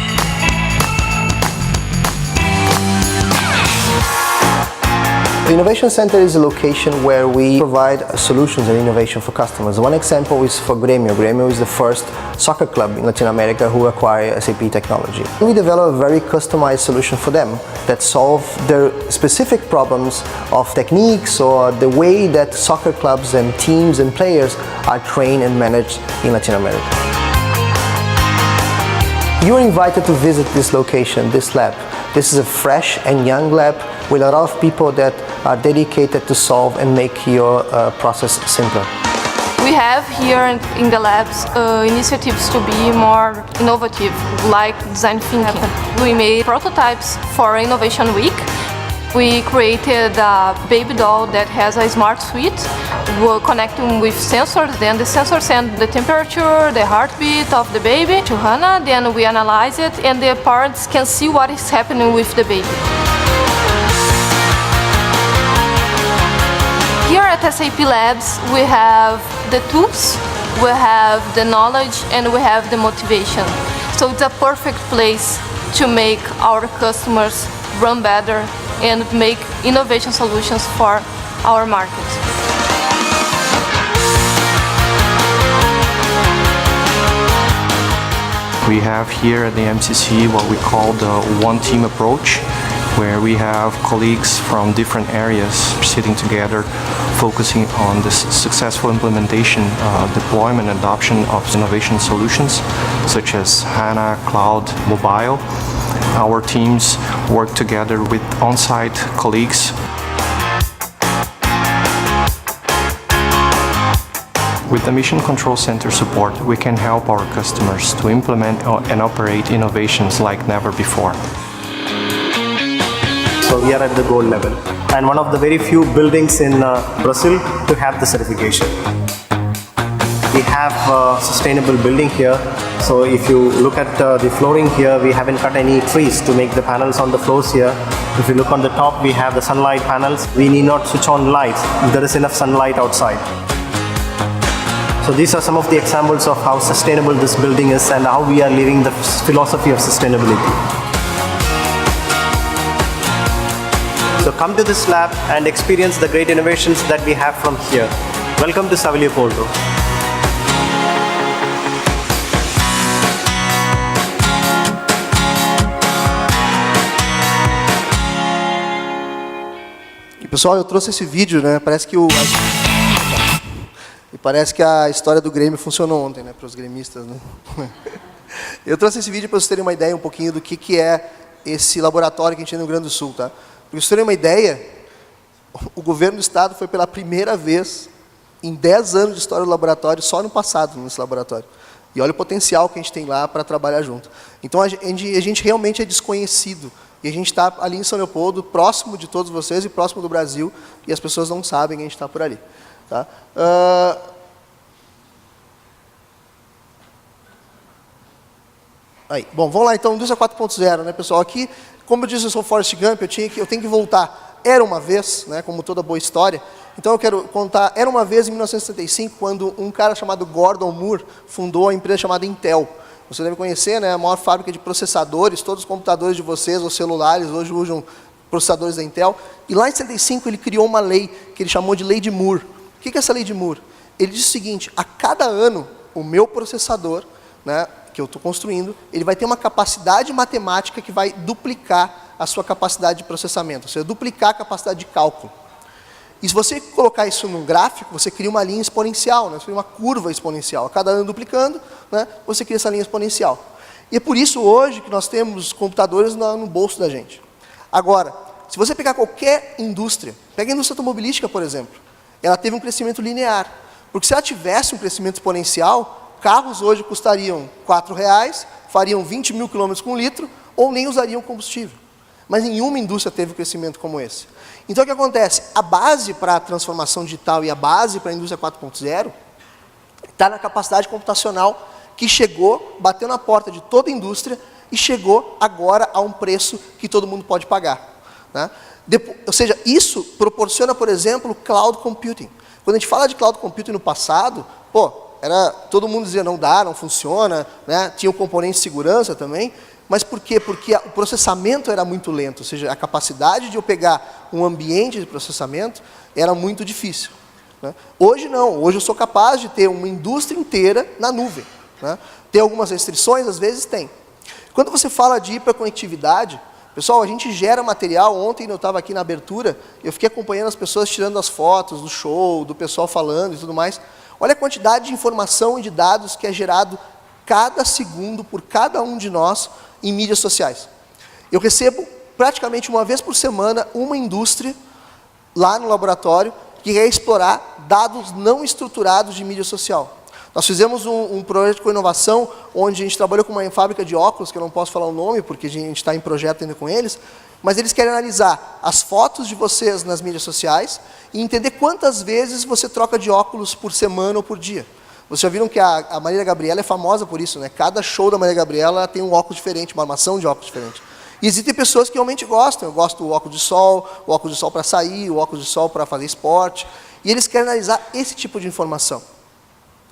The Innovation Center is a location where we provide solutions and innovation for customers. One example is for Grêmio. Grêmio is the first soccer club in Latin America who acquire SAP technology. We develop a very customized solution for them that solve their specific problems of techniques or the way that soccer clubs and teams and players are trained and managed in Latin America. You are invited to visit this location, this lab. This is a fresh and young lab with a lot of people that are dedicated to solve and make your process simpler. We have here in the labs initiatives to be more innovative, like design thinking. We made prototypes for Innovation Week. We created a baby doll that has a smart suite. We're connecting with sensors, then the sensors send the temperature, the heartbeat of the baby to HANA, then we analyze it and the parents can see what is happening with the baby. Here at SAP Labs, we have the tools, we have the knowledge, and we have the motivation. So it's a perfect place to make our customers run better and make innovation solutions for our market. We have here at the MCC what we call the one team approach, where we have colleagues from different areas sitting together, focusing on the successful implementation, deployment, and adoption of innovation solutions, such as HANA, Cloud, Mobile. Our teams work together with on-site colleagues. With the Mission Control Center support, we can help our customers to implement and operate innovations like never before. So we are at the gold level, and one of the very few buildings in Brazil to have the certification. We have a sustainable building here. So if you look at the flooring here, we haven't cut any trees to make the panels on the floors here. If you look on the top, we have the sunlight panels. We need not switch on lights if there is enough sunlight outside. So these are some of the examples of how sustainable this building is and how we are living the philosophy of sustainability. So come to this lab and experience the great innovations that we have from here. Welcome to São Leopoldo. Pessoal, eu trouxe esse vídeo, né? Parece que a história do Grêmio funcionou ontem, né? Para os gremistas, né? Eu trouxe esse vídeo para vocês terem uma ideia um pouquinho do que é esse laboratório que a gente tem no Rio Grande do Sul, tá? Para vocês terem uma ideia, o governo do estado foi pela primeira vez em 10 anos de história do laboratório, só no passado, nesse laboratório. E olha o potencial que a gente tem lá para trabalhar junto. Então, a gente realmente é desconhecido. E a gente está ali em São Leopoldo, próximo de todos vocês e próximo do Brasil, e as pessoas não sabem que a gente está por ali. Tá? Aí. Bom, vamos lá então, indústria 4.0, né, pessoal? Aqui, como eu disse, eu sou Forrest Gump, eu tenho que voltar. Era uma vez, né, como toda boa história, então eu quero contar, era uma vez em 1975, quando um cara chamado Gordon Moore fundou a empresa chamada Intel. Você deve conhecer, né, a maior fábrica de processadores, todos os computadores de vocês, ou celulares, hoje usam processadores da Intel. E lá em 75 ele criou uma lei, que ele chamou de Lei de Moore. O que é essa Lei de Moore? Ele disse o seguinte: a cada ano, o meu processador, né, que eu estou construindo, ele vai ter uma capacidade matemática que vai duplicar a sua capacidade de processamento, ou seja, duplicar a capacidade de cálculo. E se você colocar isso num gráfico, você cria uma linha exponencial, né? Você cria uma curva exponencial. A cada ano duplicando, né, você cria essa linha exponencial. E é por isso hoje que nós temos computadores no bolso da gente. Agora, se você pegar qualquer indústria, pega a indústria automobilística, por exemplo, ela teve um crescimento linear. Porque se ela tivesse um crescimento exponencial, carros hoje custariam R$4, fariam 20 mil quilômetros com litro, ou nem usariam combustível. Mas nenhuma indústria teve um crescimento como esse. Então, o que acontece? A base para a transformação digital e a base para a indústria 4.0 está na capacidade computacional que chegou, bateu na porta de toda a indústria e chegou agora a um preço que todo mundo pode pagar. Né? Ou seja, isso proporciona, por exemplo, cloud computing. Quando a gente fala de cloud computing no passado, todo mundo dizia não dá, não funciona, né? Tinha um componente de segurança também. Mas por quê? Porque o processamento era muito lento, ou seja, a capacidade de eu pegar um ambiente de processamento era muito difícil. Né? Hoje não, hoje eu sou capaz de ter uma indústria inteira na nuvem. Né? Tem algumas restrições, às vezes tem. Quando você fala de hiperconectividade, pessoal, a gente gera material. Ontem eu estava aqui na abertura, eu fiquei acompanhando as pessoas tirando as fotos do show, do pessoal falando e tudo mais. Olha a quantidade de informação e de dados que é gerado cada segundo por cada um de nós em mídias sociais. Eu recebo praticamente uma vez por semana uma indústria lá no laboratório que quer explorar dados não estruturados de mídia social. Nós fizemos um projeto com inovação, onde a gente trabalhou com uma fábrica de óculos, que eu não posso falar o nome, porque a gente está em projeto ainda com eles, mas eles querem analisar as fotos de vocês nas mídias sociais e entender quantas vezes você troca de óculos por semana ou por dia. Vocês já viram que a Marília Gabriela é famosa por isso, né? Cada show da Marília Gabriela tem um óculos diferente, uma armação de óculos diferente. E existem pessoas que realmente gostam. Eu gosto do óculos de sol para sair, o óculos de sol para fazer esporte. E eles querem analisar esse tipo de informação.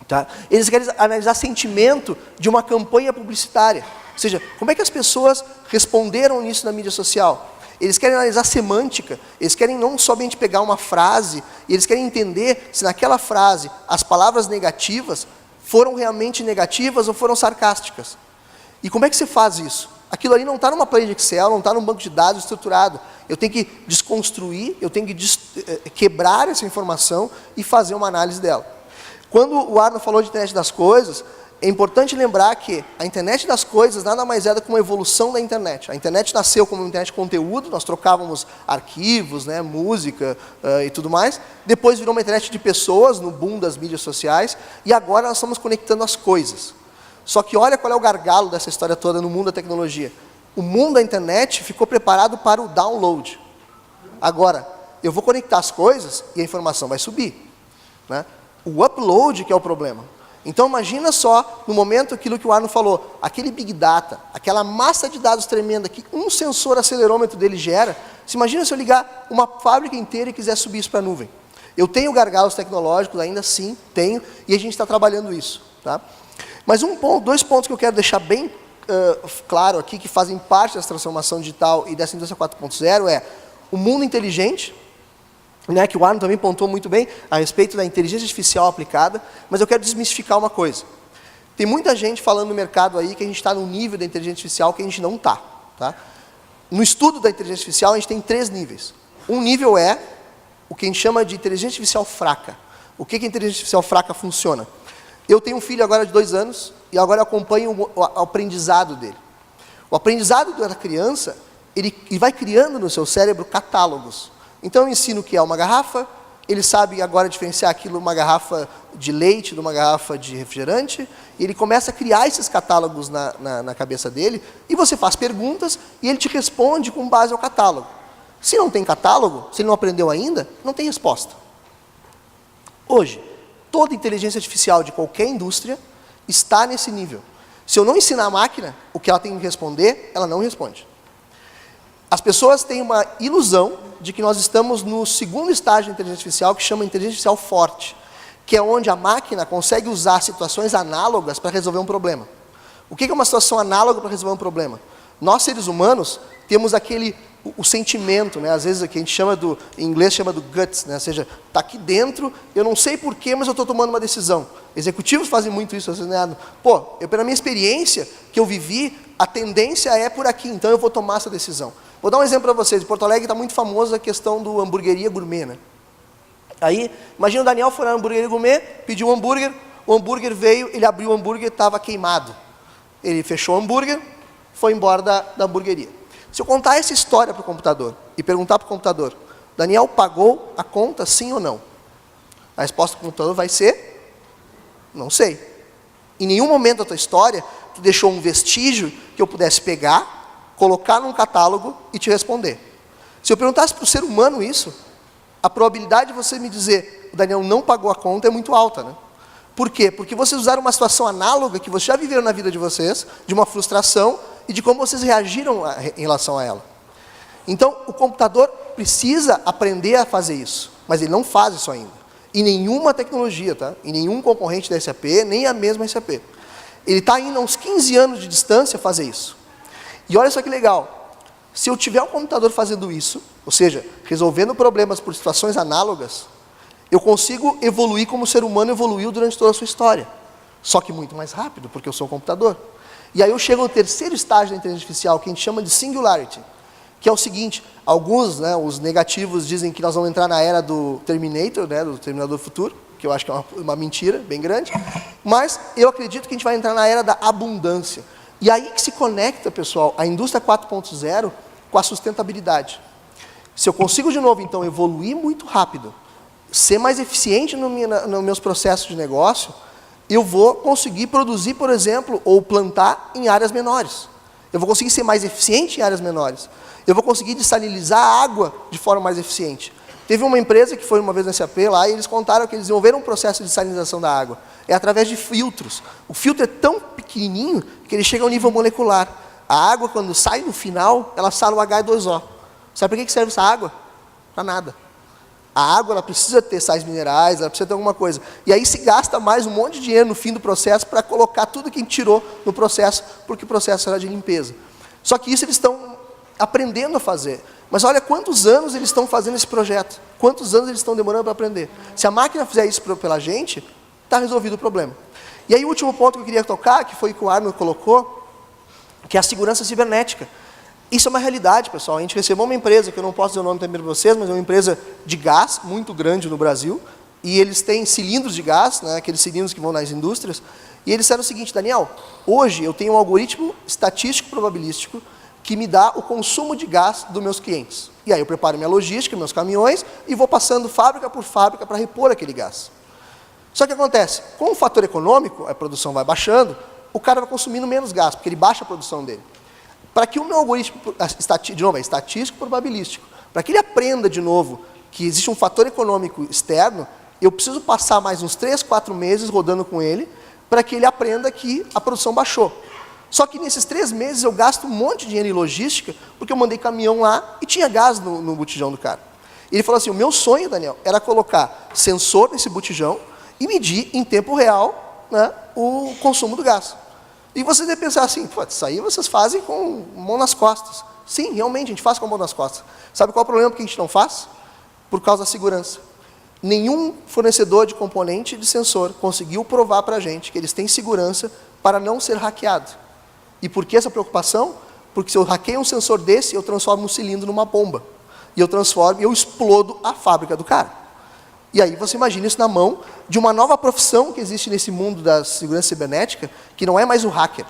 Tá? Eles querem analisar sentimento de uma campanha publicitária. Ou seja, como é que as pessoas responderam nisso na mídia social? Eles querem analisar semântica, eles querem não somente pegar uma frase, eles querem entender se naquela frase as palavras negativas foram realmente negativas ou foram sarcásticas. E como é que você faz isso? Aquilo ali não está numa planilha de Excel, não está num banco de dados estruturado. Eu tenho que desconstruir, eu tenho que quebrar essa informação e fazer uma análise dela. Quando o Arno falou de internet das coisas, é importante lembrar que a internet das coisas nada mais é do que uma evolução da internet. A internet nasceu como internet de conteúdo, nós trocávamos arquivos, né, música e tudo mais. Depois virou uma internet de pessoas, no boom das mídias sociais, e agora nós estamos conectando as coisas. Só que olha qual é o gargalo dessa história toda no mundo da tecnologia. O mundo da internet ficou preparado para o download. Agora, eu vou conectar as coisas e a informação vai subir, né? O upload que é o problema. Então imagina só, no momento, aquilo que o Arno falou, aquele Big Data, aquela massa de dados tremenda que um sensor acelerômetro dele gera, se imagina se eu ligar uma fábrica inteira e quiser subir isso para a nuvem. Eu tenho gargalos tecnológicos, ainda sim, tenho, e a gente está trabalhando isso. Tá? Mas dois pontos que eu quero deixar bem claro aqui, que fazem parte dessa transformação digital e dessa indústria 4.0 é o mundo inteligente, né, que o Arno também pontuou muito bem a respeito da inteligência artificial aplicada, mas eu quero desmistificar uma coisa. Tem muita gente falando no mercado aí que a gente está num nível da inteligência artificial que a gente não está. Tá? No estudo da inteligência artificial, a gente tem 3 níveis. Um nível é o que a gente chama de inteligência artificial fraca. O que a inteligência artificial fraca funciona? Eu tenho um filho agora de 2 anos e agora eu acompanho o aprendizado dele. O aprendizado da criança, ele vai criando no seu cérebro catálogos. Então eu ensino o que é uma garrafa, ele sabe agora diferenciar aquilo, uma garrafa de leite de uma garrafa de refrigerante, e ele começa a criar esses catálogos na cabeça dele, e você faz perguntas, e ele te responde com base ao catálogo. Se não tem catálogo, se ele não aprendeu ainda, não tem resposta. Hoje, toda inteligência artificial de qualquer indústria está nesse nível. Se eu não ensinar a máquina o que ela tem que responder, ela não responde. As pessoas têm uma ilusão de que nós estamos no segundo estágio da inteligência artificial, que chama inteligência artificial forte, que é onde a máquina consegue usar situações análogas para resolver um problema. O que é uma situação análoga para resolver um problema? Nós, seres humanos, temos o sentimento, né? Às vezes que a gente chama em inglês chama do guts, né? Ou seja, está aqui dentro, eu não sei porquê, mas eu estou tomando uma decisão. Executivos fazem muito isso, às vezes, né? Pô, pela minha experiência que eu vivi, a tendência é por aqui, então eu vou tomar essa decisão. Vou dar um exemplo para vocês. Em Porto Alegre está muito famosa a questão do hamburgueria gourmet, né? Aí, imagina o Daniel foi na hamburgueria gourmet, pediu um hambúrguer, o hambúrguer veio, ele abriu o hambúrguer, estava queimado. Ele fechou o hambúrguer, foi embora da hamburgueria. Se eu contar essa história para o computador e perguntar para o computador, Daniel pagou a conta, sim ou não? A resposta do computador vai ser, não sei. Em nenhum momento da tua história, tu deixou um vestígio que eu pudesse pegar, colocar num catálogo e te responder. Se eu perguntasse para o ser humano isso, a probabilidade de você me dizer o Daniel não pagou a conta é muito alta, né? Por quê? Porque vocês usaram uma situação análoga que vocês já viveram na vida de vocês, de uma frustração e de como vocês reagiram em relação a ela. Então, o computador precisa aprender a fazer isso, mas ele não faz isso ainda. Em nenhuma tecnologia, tá? Em nenhum concorrente da SAP, nem a mesma SAP. Ele está ainda a uns 15 anos de distância a fazer isso. E olha só que legal, se eu tiver um computador fazendo isso, ou seja, resolvendo problemas por situações análogas, eu consigo evoluir como o ser humano evoluiu durante toda a sua história. Só que muito mais rápido, porque eu sou um computador. E aí eu chego ao terceiro estágio da inteligência artificial, que a gente chama de singularity, que é o seguinte, alguns, né, os negativos dizem que nós vamos entrar na era do Terminator, né, do Terminador Futuro, que eu acho que é uma mentira bem grande, mas eu acredito que a gente vai entrar na era da abundância. E aí que se conecta, pessoal, a indústria 4.0 com a sustentabilidade. Se eu consigo, de novo, então, evoluir muito rápido, ser mais eficiente nos meus processos de negócio, eu vou conseguir produzir, por exemplo, ou plantar em áreas menores. Eu vou conseguir ser mais eficiente em áreas menores. Eu vou conseguir dessalinizar a água de forma mais eficiente. Teve uma empresa que foi uma vez na SAP lá e eles contaram que eles desenvolveram um processo de dessalinização da água. É através de filtros. O filtro é tão pequenininho que ele chega ao nível molecular. A água, quando sai no final, ela sala o H2O. Sabe para que serve essa água? Para nada. A água ela precisa ter sais minerais, ela precisa ter alguma coisa. E aí se gasta mais um monte de dinheiro no fim do processo para colocar tudo que a gente tirou no processo, porque o processo era de limpeza. Só que isso eles estão aprendendo a fazer. Mas olha quantos anos eles estão fazendo esse projeto. Quantos anos eles estão demorando para aprender. Se a máquina fizer isso pela gente, está resolvido o problema. E aí o último ponto que eu queria tocar, que foi o que o Arno colocou, que é a segurança cibernética. Isso é uma realidade, pessoal. A gente recebeu uma empresa, que eu não posso dizer o nome também para vocês, mas é uma empresa de gás muito grande no Brasil, e eles têm cilindros de gás, né, aqueles cilindros que vão nas indústrias, e eles disseram o seguinte: Daniel, hoje eu tenho um algoritmo estatístico probabilístico que me dá o consumo de gás dos meus clientes. E aí eu preparo minha logística, meus caminhões, e vou passando fábrica por fábrica para repor aquele gás. Só que acontece, com o fator econômico, a produção vai baixando, o cara vai consumindo menos gás, porque ele baixa a produção dele. Para que o meu algoritmo, de novo, é estatístico probabilístico, para que ele aprenda de novo que existe um fator econômico externo, eu preciso passar mais uns 3, 4 meses rodando com ele, para que ele aprenda que a produção baixou. Só que nesses 3 meses eu gasto um monte de dinheiro em logística, porque eu mandei caminhão lá e tinha gás no botijão do cara. Ele falou assim: o meu sonho, Daniel, era colocar sensor nesse botijão e medir em tempo real, né, o consumo do gás. E você deve pensar assim: pô, isso aí vocês fazem com mão nas costas. Sim, realmente, a gente faz com a mão nas costas. Sabe qual é o problema que a gente não faz? Por causa da segurança. Nenhum fornecedor de componente de sensor conseguiu provar para a gente que eles têm segurança para não ser hackeado. E por que essa preocupação? Porque se eu hackeio um sensor desse, eu transformo um cilindro numa bomba. E eu explodo a fábrica do cara. E aí você imagina isso na mão de uma nova profissão que existe nesse mundo da segurança cibernética, que não é mais o hacker.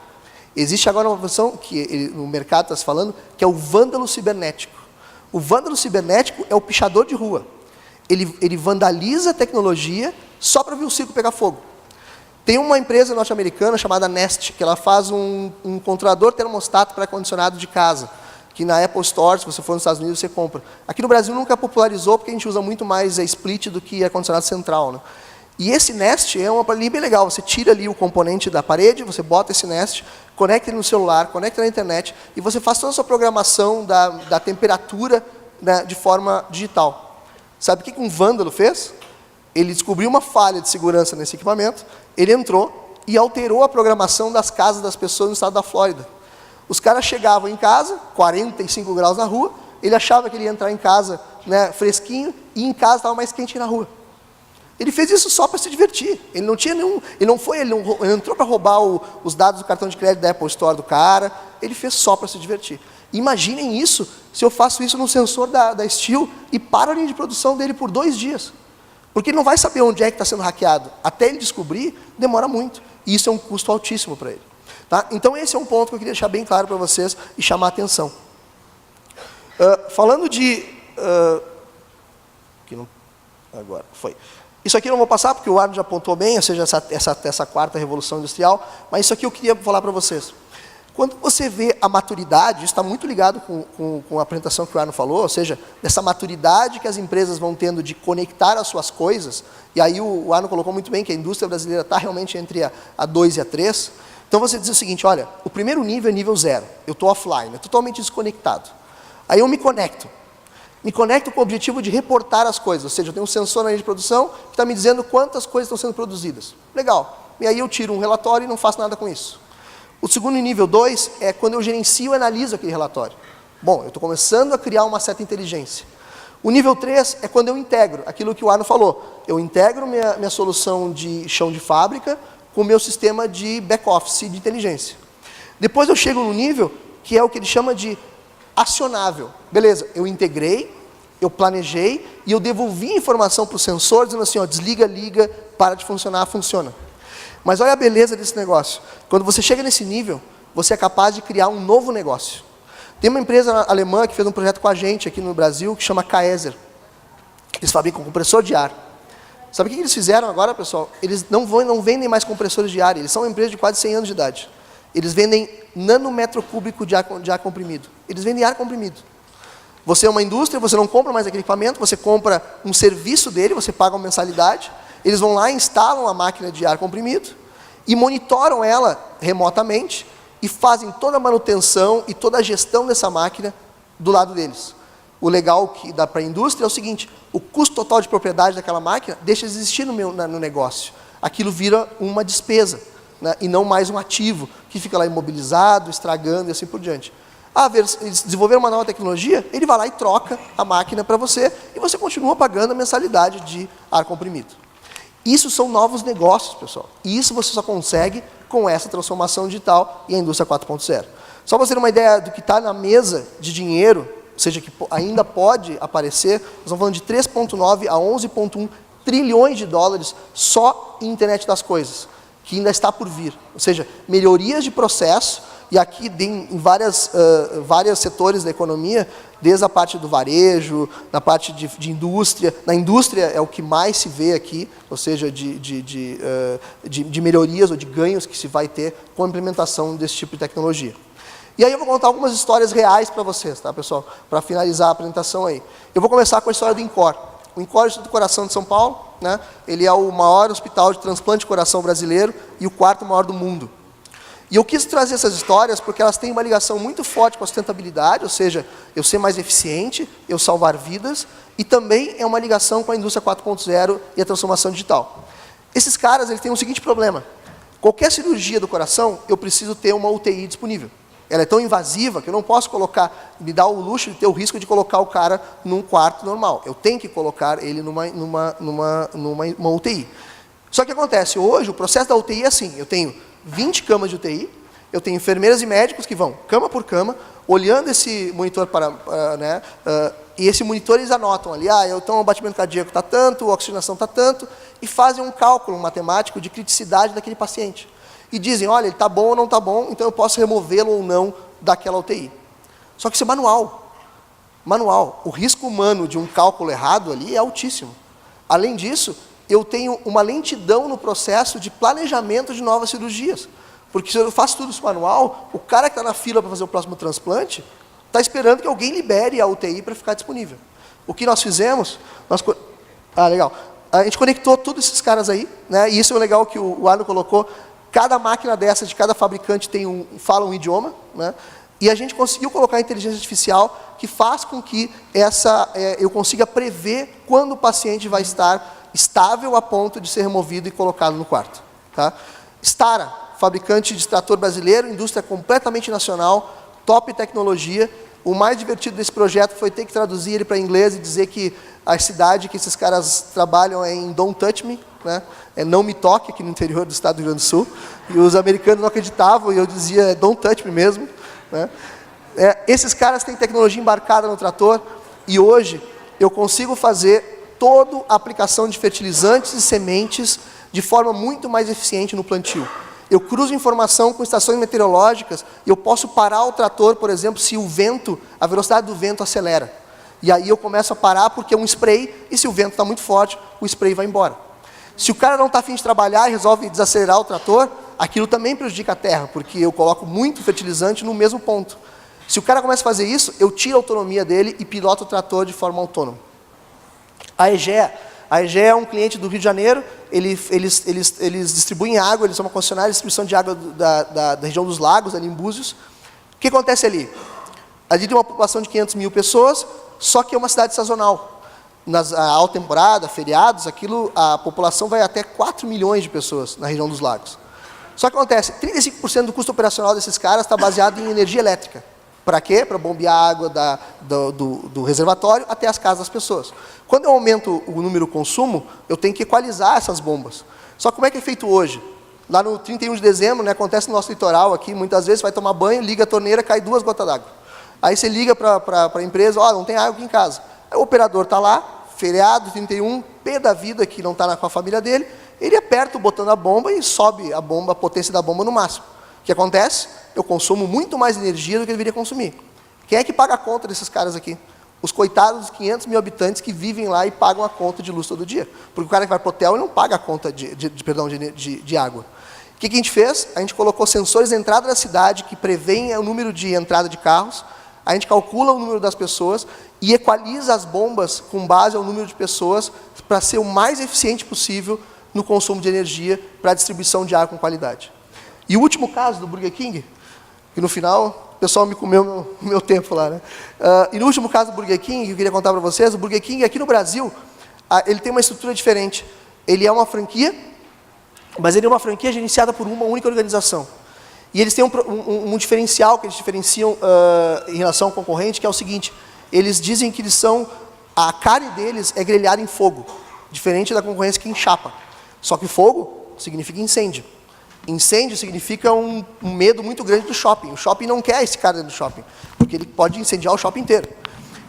Existe agora uma profissão, que no mercado está se falando, que é o vândalo cibernético. O vândalo cibernético é o pichador de rua. Ele vandaliza a tecnologia só para ver o circo pegar fogo. Tem uma empresa norte-americana chamada Nest, que ela faz um controlador termostato para ar-condicionado de casa, que na Apple Store, se você for nos Estados Unidos, você compra. Aqui no Brasil nunca popularizou, porque a gente usa muito mais split do que ar-condicionado central, né? E esse Nest é uma linha bem legal. Você tira ali o componente da parede, você bota esse Nest, conecta ele no celular, conecta na internet, e você faz toda a sua programação da temperatura, né, de forma digital. Sabe o que um vândalo fez? Ele descobriu uma falha de segurança nesse equipamento, ele entrou e alterou a programação das casas das pessoas no estado da Flórida. Os caras chegavam em casa, 45 graus na rua, ele achava que ele ia entrar em casa, né, fresquinho, e em casa estava mais quente na rua. Ele fez isso só para se divertir. Ele não tinha nenhum, ele não entrou para roubar os dados do cartão de crédito da Apple Store do cara. Ele fez só para se divertir. Imaginem isso se eu faço isso no sensor da Steel e paro a linha de produção dele por 2 dias. Porque ele não vai saber onde é que está sendo hackeado. Até ele descobrir, demora muito. E isso é um custo altíssimo para ele. Tá? Então esse é um ponto que eu queria deixar bem claro para vocês e chamar a atenção. Falando de... agora, foi. Isso aqui eu não vou passar, porque o Arno já apontou bem, ou seja, essa quarta revolução industrial, mas isso aqui eu queria falar para vocês. Quando você vê a maturidade, isso está muito ligado com a apresentação que o Arno falou, ou seja, dessa maturidade que as empresas vão tendo de conectar as suas coisas, e aí o Arno colocou muito bem que a indústria brasileira está realmente entre a 2 e a 3, então você diz o seguinte: olha, o primeiro nível é nível 0, eu estou offline, é totalmente desconectado. Aí eu me conecto com o objetivo de reportar as coisas, ou seja, eu tenho um sensor na linha de produção que está me dizendo quantas coisas estão sendo produzidas. Legal. E aí eu tiro um relatório e não faço nada com isso. O segundo nível 2 é quando eu gerencio e analiso aquele relatório. Bom, eu estou começando a criar uma certa inteligência. O nível 3 é quando eu integro, aquilo que o Arno falou. Eu integro minha solução de chão de fábrica com o meu sistema de back-office de inteligência. Depois eu chego no nível que é o que ele chama de acionável. Beleza, eu integrei, eu planejei e eu devolvi a informação para o sensor dizendo assim, ó, desliga, liga, para de funcionar, funciona. Mas olha a beleza desse negócio. Quando você chega nesse nível, você é capaz de criar um novo negócio. Tem uma empresa alemã que fez um projeto com a gente aqui no Brasil, que chama Kaeser. Eles fabricam compressor de ar. Sabe o que eles fizeram agora, pessoal? Eles não vendem mais compressores de ar, eles são uma empresa de quase 100 anos de idade. Eles vendem nanômetro cúbico de ar comprimido. Eles vendem ar comprimido. Você é uma indústria, você não compra mais aquele equipamento, você compra um serviço dele, você paga uma mensalidade, eles vão lá, instalam a máquina de ar comprimido e monitoram ela remotamente e fazem toda a manutenção e toda a gestão dessa máquina do lado deles. O legal que dá para a indústria é o seguinte: o custo total de propriedade daquela máquina deixa de existir no negócio. Aquilo vira uma despesa, né, e não mais um ativo que fica lá imobilizado, estragando e assim por diante. Eles desenvolveram uma nova tecnologia, ele vai lá e troca a máquina para você e você continua pagando a mensalidade de ar comprimido. Isso são novos negócios, pessoal. E isso você só consegue com essa transformação digital e a indústria 4.0. Só para você ter uma ideia do que está na mesa de dinheiro, ou seja, que ainda pode aparecer, nós estamos falando de 3,9 a 11,1 trilhões de dólares só em internet das coisas, que ainda está por vir. Ou seja, melhorias de processo, e aqui em vários setores da economia, desde a parte do varejo, na parte de indústria. Na indústria é o que mais se vê aqui, ou seja, de melhorias ou de ganhos que se vai ter com a implementação desse tipo de tecnologia. E aí eu vou contar algumas histórias reais para vocês, tá, pessoal? Para finalizar a apresentação aí. Eu vou começar com a história do INCOR. O INCOR é o Instituto do Coração de São Paulo, né? Ele é o maior hospital de transplante de coração brasileiro e o 4º maior do mundo. E eu quis trazer essas histórias porque elas têm uma ligação muito forte com a sustentabilidade, ou seja, eu ser mais eficiente, eu salvar vidas, e também é uma ligação com a indústria 4.0 e a transformação digital. Esses caras, eles têm o seguinte problema: qualquer cirurgia do coração, eu preciso ter uma UTI disponível. Ela é tão invasiva que eu não posso me dar o luxo de ter o risco de colocar o cara num quarto normal. Eu tenho que colocar ele numa UTI. Só que acontece, hoje o processo da UTI é assim: eu tenho 20 camas de UTI, eu tenho enfermeiras e médicos que vão cama por cama, olhando esse monitor e esse monitor eles anotam ali, então o batimento cardíaco está tanto, a oxigenação está tanto, e fazem um cálculo matemático de criticidade daquele paciente. E dizem, olha, ele está bom ou não está bom, então eu posso removê-lo ou não daquela UTI. Só que isso é manual. Manual. O risco humano de um cálculo errado ali é altíssimo. Além disso, eu tenho uma lentidão no processo de planejamento de novas cirurgias. Porque se eu faço tudo isso manual, o cara que está na fila para fazer o próximo transplante está esperando que alguém libere a UTI para ficar disponível. O que nós fizemos? Legal. A gente conectou todos esses caras aí, né? E isso é legal que o Arno colocou. Cada máquina dessa, de cada fabricante, fala um idioma, né? E a gente conseguiu colocar a inteligência artificial que faz com que eu consiga prever quando o paciente vai estar estável a ponto de ser removido e colocado no quarto. Tá? Stara, fabricante de extrator brasileiro, indústria completamente nacional, top tecnologia. O mais divertido desse projeto foi ter que traduzir ele para inglês e dizer que a cidade que esses caras trabalham é em Don't Touch Me, né? É Não Me Toque, aqui no interior do estado do Rio Grande do Sul. E os americanos não acreditavam, e eu dizia Don't Touch Me mesmo, né? Esses caras têm tecnologia embarcada no trator, e hoje eu consigo fazer toda a aplicação de fertilizantes e sementes de forma muito mais eficiente no plantio. Eu cruzo informação com estações meteorológicas e eu posso parar o trator, por exemplo, se a velocidade do vento acelera. E aí eu começo a parar porque é um spray, e se o vento está muito forte, o spray vai embora. Se o cara não está a fim de trabalhar e resolve desacelerar o trator, aquilo também prejudica a terra, porque eu coloco muito fertilizante no mesmo ponto. Se o cara começa a fazer isso, eu tiro a autonomia dele e piloto o trator de forma autônoma. A EGEA é um cliente do Rio de Janeiro, eles distribuem água, eles são uma concessionária de distribuição de água da região dos lagos, ali em Búzios. O que acontece ali? Ali tem uma população de 500 mil pessoas, só que é uma cidade sazonal. Na alta temporada, feriados, a população vai até 4 milhões de pessoas na região dos lagos. Só que acontece, 35% do custo operacional desses caras está baseado em energia elétrica. Para quê? Para bombear a água do reservatório até as casas das pessoas. Quando eu aumento o número de consumo, eu tenho que equalizar essas bombas. Só que como é que é feito hoje? Lá no 31 de dezembro, né, acontece no nosso litoral aqui, muitas vezes você vai tomar banho, liga a torneira, cai 2 gotas d'água. Aí você liga para a empresa, não tem água aqui em casa. Aí o operador está lá, feriado, 31, pé da vida que não está com a família dele, ele aperta o botão da bomba e sobe a potência da bomba no máximo. O que acontece? Eu consumo muito mais energia do que eu deveria consumir. Quem é que paga a conta desses caras aqui? Os coitados dos 500 mil habitantes que vivem lá e pagam a conta de luz todo dia. Porque o cara que vai para o hotel ele não paga a conta de água. O que a gente fez? A gente colocou sensores na entrada da cidade que prevêem o número de entrada de carros, a gente calcula o número das pessoas e equaliza as bombas com base ao número de pessoas para ser o mais eficiente possível no consumo de energia para a distribuição de água com qualidade. E o último caso do Burger King, que no final o pessoal me comeu o meu tempo lá, né? E no último caso do Burger King, que eu queria contar para vocês, o Burger King aqui no Brasil, ele tem uma estrutura diferente. Ele é uma franquia, mas ele é uma franquia gerenciada por uma única organização. E eles têm um diferencial que eles diferenciam em relação ao concorrente, que é o seguinte: eles dizem que a carne deles é grelhada em fogo, diferente da concorrência que enchapa. Só que fogo significa incêndio. Incêndio significa um medo muito grande do shopping. O shopping não quer esse cara dentro do shopping, porque ele pode incendiar o shopping inteiro.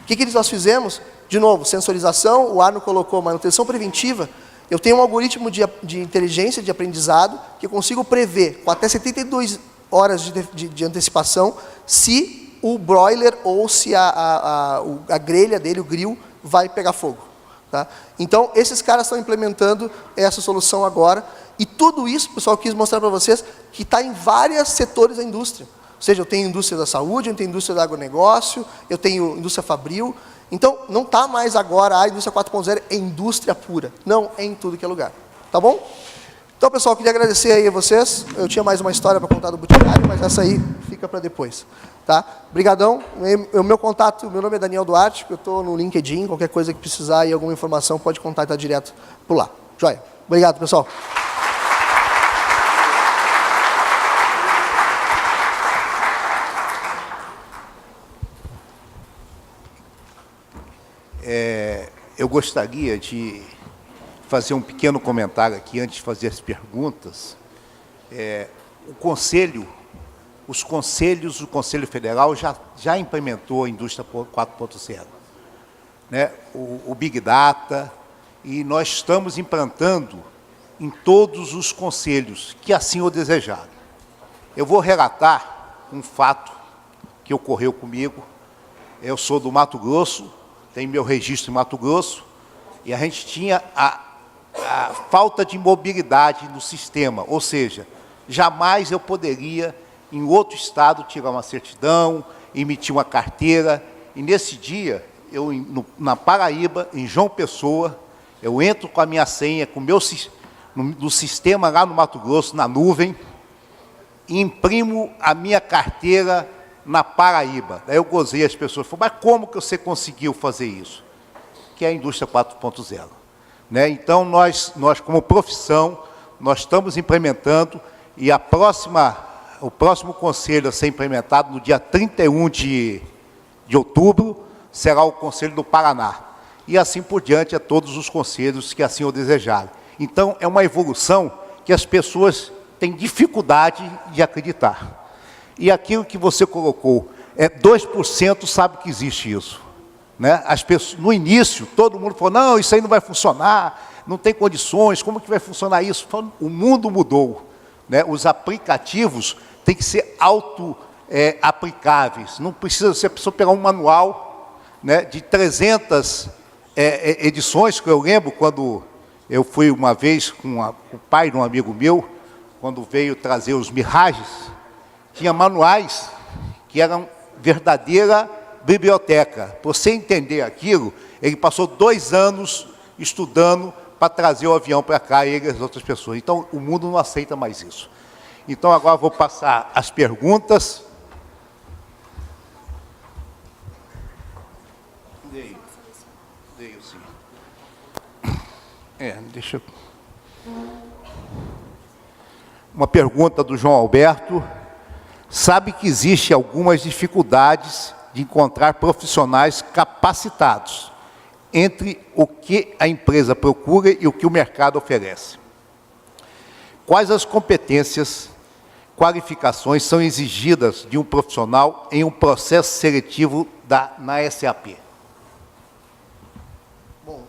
O que nós fizemos? De novo, sensorização, o Arno colocou manutenção preventiva. Eu tenho um algoritmo de inteligência, de aprendizado, que eu consigo prever, com até 72 horas de antecipação, se o broiler ou se a grelha dele, o grill, vai pegar fogo. Tá? Então, esses caras estão implementando essa solução agora. E tudo isso, pessoal, eu quis mostrar para vocês, que está em vários setores da indústria. Ou seja, eu tenho indústria da saúde, eu tenho indústria do agronegócio, eu tenho indústria fabril. Então, não está mais agora a indústria 4.0 é indústria pura. Não, é em tudo que é lugar. Tá bom? Então, pessoal, queria agradecer aí a vocês. Eu tinha mais uma história para contar do Boticário, mas essa aí fica para depois. Tá? Obrigadão. O meu contato, meu nome é Daniel Duarte, eu estou no LinkedIn, qualquer coisa que precisar e alguma informação, pode contatar direto por lá. Joia. Obrigado, pessoal. Eu gostaria de fazer um pequeno comentário aqui, antes de fazer as perguntas. Os conselhos, o Conselho Federal já implementou a indústria 4.0, né? O Big Data, e nós estamos implantando em todos os conselhos que assim o desejarem. Eu vou relatar um fato que ocorreu comigo. Eu sou do Mato Grosso, tenho meu registro em Mato Grosso, e a gente tinha a falta de mobilidade no sistema, ou seja, jamais eu poderia, em outro estado, tirar uma certidão, emitir uma carteira, e nesse dia, na Paraíba, em João Pessoa, eu entro com a minha senha, com no sistema lá no Mato Grosso, na nuvem, e imprimo a minha carteira na Paraíba. Daí eu gozei, as pessoas falaram, mas como que você conseguiu fazer isso? Que é a indústria 4.0. Né? Então, nós, como profissão, nós estamos implementando, e o próximo conselho a ser implementado no dia 31 de outubro, será o Conselho do Paraná. E assim por diante a todos os conselhos que assim o desejarem. Então, é uma evolução que as pessoas têm dificuldade de acreditar. E aquilo que você colocou, 2% sabe que existe isso. Né? As pessoas, no início, todo mundo falou, não, isso aí não vai funcionar, não tem condições, como que vai funcionar isso? O mundo mudou. Né? Os aplicativos têm que ser auto-aplicáveis. Não precisa ser a pessoa pegar um manual, né, de 300 edições, que eu lembro quando eu fui uma vez com o pai de um amigo meu, quando veio trazer os Mirages, tinha manuais que eram verdadeira biblioteca. Para você entender aquilo, ele passou 2 anos estudando para trazer o avião para cá, ele e as outras pessoas. Então, o mundo não aceita mais isso. Então, agora vou passar as perguntas. Dei sim. Deixa eu... Uma pergunta do João Alberto. Sabe que existe algumas dificuldades de encontrar profissionais capacitados entre o que a empresa procura e o que o mercado oferece. Quais as competências, qualificações são exigidas de um profissional em um processo seletivo na SAP? Bom,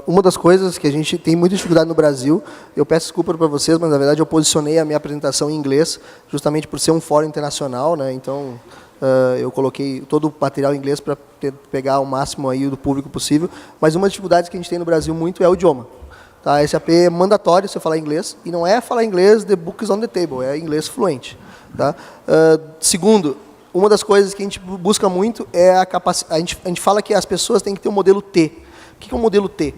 uma das coisas que a gente tem muita dificuldade no Brasil, eu peço desculpa para vocês, mas na verdade eu posicionei a minha apresentação em inglês, justamente por ser um fórum internacional, né? Então eu coloquei todo o material em inglês para pegar o máximo aí do público possível, mas uma das dificuldades que a gente tem no Brasil muito é o idioma. Tá? A SAP é mandatório você falar inglês, e não é falar inglês the book is on the table, é inglês fluente. Tá? Segundo, uma das coisas que a gente busca muito é a capacidade. A gente fala que as pessoas têm que ter um modelo T. O que é um modelo T?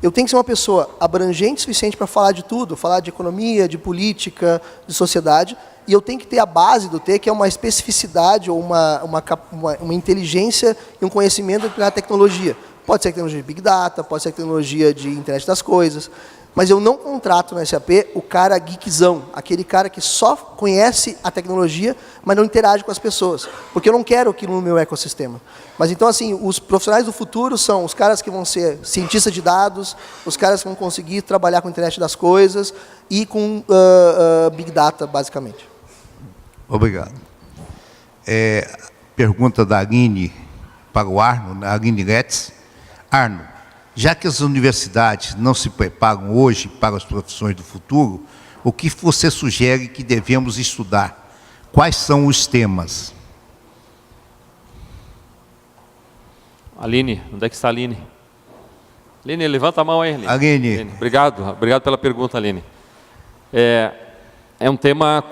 Eu tenho que ser uma pessoa abrangente o suficiente para falar de tudo, falar de economia, de política, de sociedade, e eu tenho que ter a base do T, que é uma especificidade ou uma inteligência e um conhecimento da tecnologia. Pode ser tecnologia de Big Data, pode ser tecnologia de internet das coisas, mas eu não contrato no SAP o cara geekzão, aquele cara que só conhece a tecnologia, mas não interage com as pessoas, porque eu não quero aquilo no meu ecossistema. Mas então, assim, os profissionais do futuro são os caras que vão ser cientistas de dados, os caras que vão conseguir trabalhar com a internet das coisas e com Big Data, basicamente. Obrigado. Pergunta da Aline para o Arno, Aline Letts. Arno, Já que as universidades não se preparam hoje para as profissões do futuro, o que você sugere que devemos estudar? Quais são os temas? Aline, onde é que está a Aline? Aline, levanta a mão aí, Aline. Aline. Obrigado pela pergunta, Aline. É um tema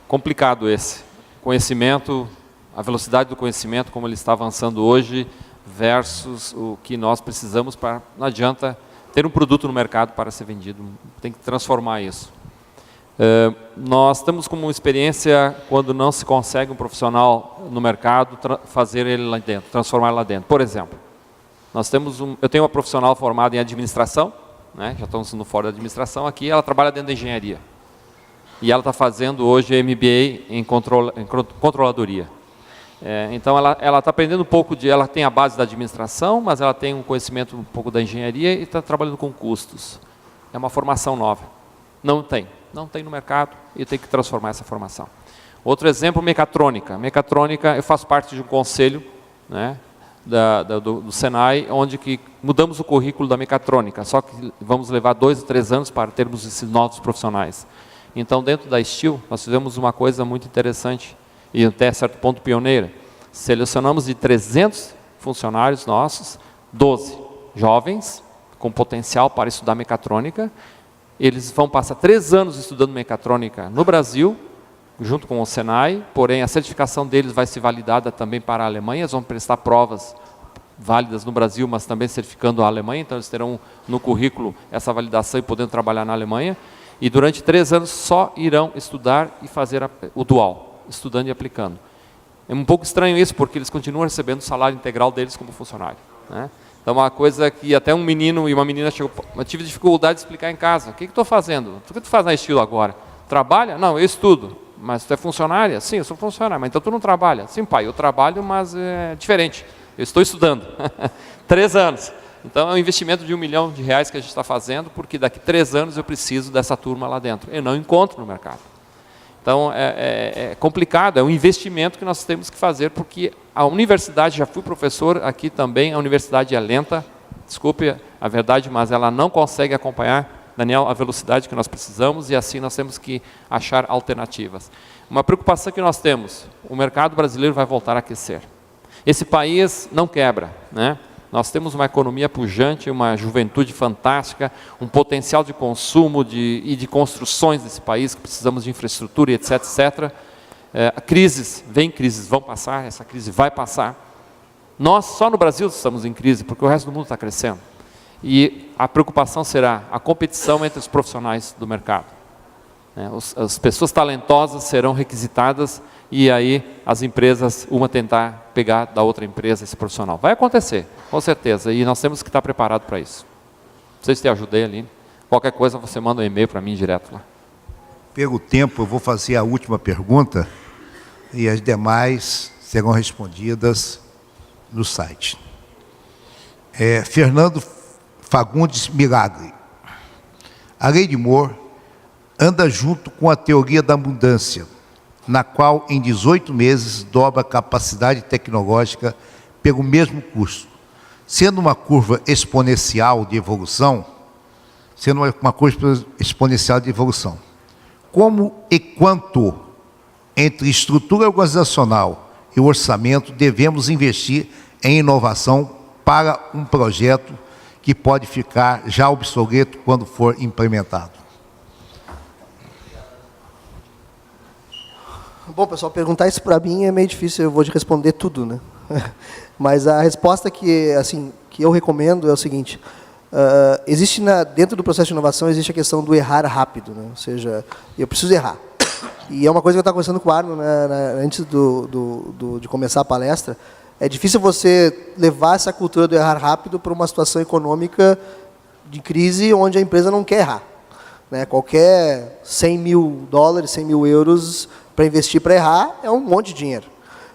complicado esse. Conhecimento, a velocidade do conhecimento, como ele está avançando hoje, versus o que nós precisamos para... Não adianta ter um produto no mercado para ser vendido, tem que transformar isso. Nós estamos como experiência, quando não se consegue um profissional no mercado, fazer ele lá dentro, transformar ele lá dentro. Por exemplo, eu tenho uma profissional formada em administração, né, já estamos no fórum da administração aqui, ela trabalha dentro da engenharia. E ela está fazendo hoje MBA em controladoria. Então, ela está aprendendo um pouco ela tem a base da administração, mas ela tem um conhecimento um pouco da engenharia e está trabalhando com custos. É uma formação nova. Não tem no mercado e tem que transformar essa formação. Outro exemplo, mecatrônica. Mecatrônica, eu faço parte de um conselho, né, do Senai, onde que mudamos o currículo da mecatrônica, só que vamos levar 2 ou 3 anos para termos esses novos profissionais. Então, dentro da Steel, nós fizemos uma coisa muito interessante, e até certo ponto pioneira. Selecionamos de 300 funcionários nossos, 12 jovens, com potencial para estudar mecatrônica. Eles vão passar 3 anos estudando mecatrônica no Brasil, junto com o Senai, porém a certificação deles vai ser validada também para a Alemanha, eles vão prestar provas válidas no Brasil, mas também certificando a Alemanha, então eles terão no currículo essa validação e podendo trabalhar na Alemanha. E durante 3 anos só irão estudar e fazer o dual, estudando e aplicando. É um pouco estranho isso, porque eles continuam recebendo o salário integral deles como funcionário, né? Então, uma coisa que até um menino e uma menina chegou, eu tive dificuldade de explicar em casa. O que estou fazendo? O que tu faz na Estilo agora? Trabalha? Não, eu estudo. Mas tu é funcionária? Sim, eu sou funcionária. Mas então tu não trabalha? Sim, pai, eu trabalho, mas é diferente. Eu estou estudando. 3 anos. Então, é um investimento de R$1 milhão que a gente está fazendo, porque daqui 3 anos eu preciso dessa turma lá dentro. Eu não encontro no mercado. Então, é complicado, é um investimento que nós temos que fazer, porque a universidade, já fui professor aqui também, a universidade é lenta, desculpe a verdade, mas ela não consegue acompanhar, Daniel, a velocidade que nós precisamos, e assim nós temos que achar alternativas. Uma preocupação que nós temos, o mercado brasileiro vai voltar a aquecer. Esse país não quebra, né? Nós temos uma economia pujante, uma juventude fantástica, um potencial de consumo e de construções desse país, que precisamos de infraestrutura e etc, etc. Crises vão passar, essa crise vai passar. Nós, só no Brasil, estamos em crise, porque o resto do mundo está crescendo. E a preocupação será a competição entre os profissionais do mercado. As pessoas talentosas serão requisitadas e aí as empresas, uma tentar pegar da outra empresa esse profissional. Vai acontecer, com certeza, e nós temos que estar preparados para isso. Não sei se te ajudei, Aline. Qualquer coisa você manda um e-mail para mim direto lá. Pelo tempo, eu vou fazer a última pergunta e as demais serão respondidas no site. Fernando Fagundes Milagre. A lei de Moore anda junto com a teoria da abundância, na qual em 18 meses dobra a capacidade tecnológica pelo mesmo custo, sendo uma curva exponencial de evolução, Como e quanto entre estrutura organizacional e orçamento devemos investir em inovação para um projeto que pode ficar já obsoleto quando for implementado? Bom, pessoal, perguntar isso para mim é meio difícil, eu vou te responder tudo, né? Mas a resposta que eu recomendo é o seguinte: existe dentro do processo de inovação existe a questão do errar rápido, né? Ou seja, eu preciso errar. E é uma coisa que eu estava conversando com o Arno, né, antes de começar a palestra. É difícil você levar essa cultura do errar rápido para uma situação econômica de crise onde a empresa não quer errar, né? Qualquer $100 mil, $100 mil para investir para errar é um monte de dinheiro,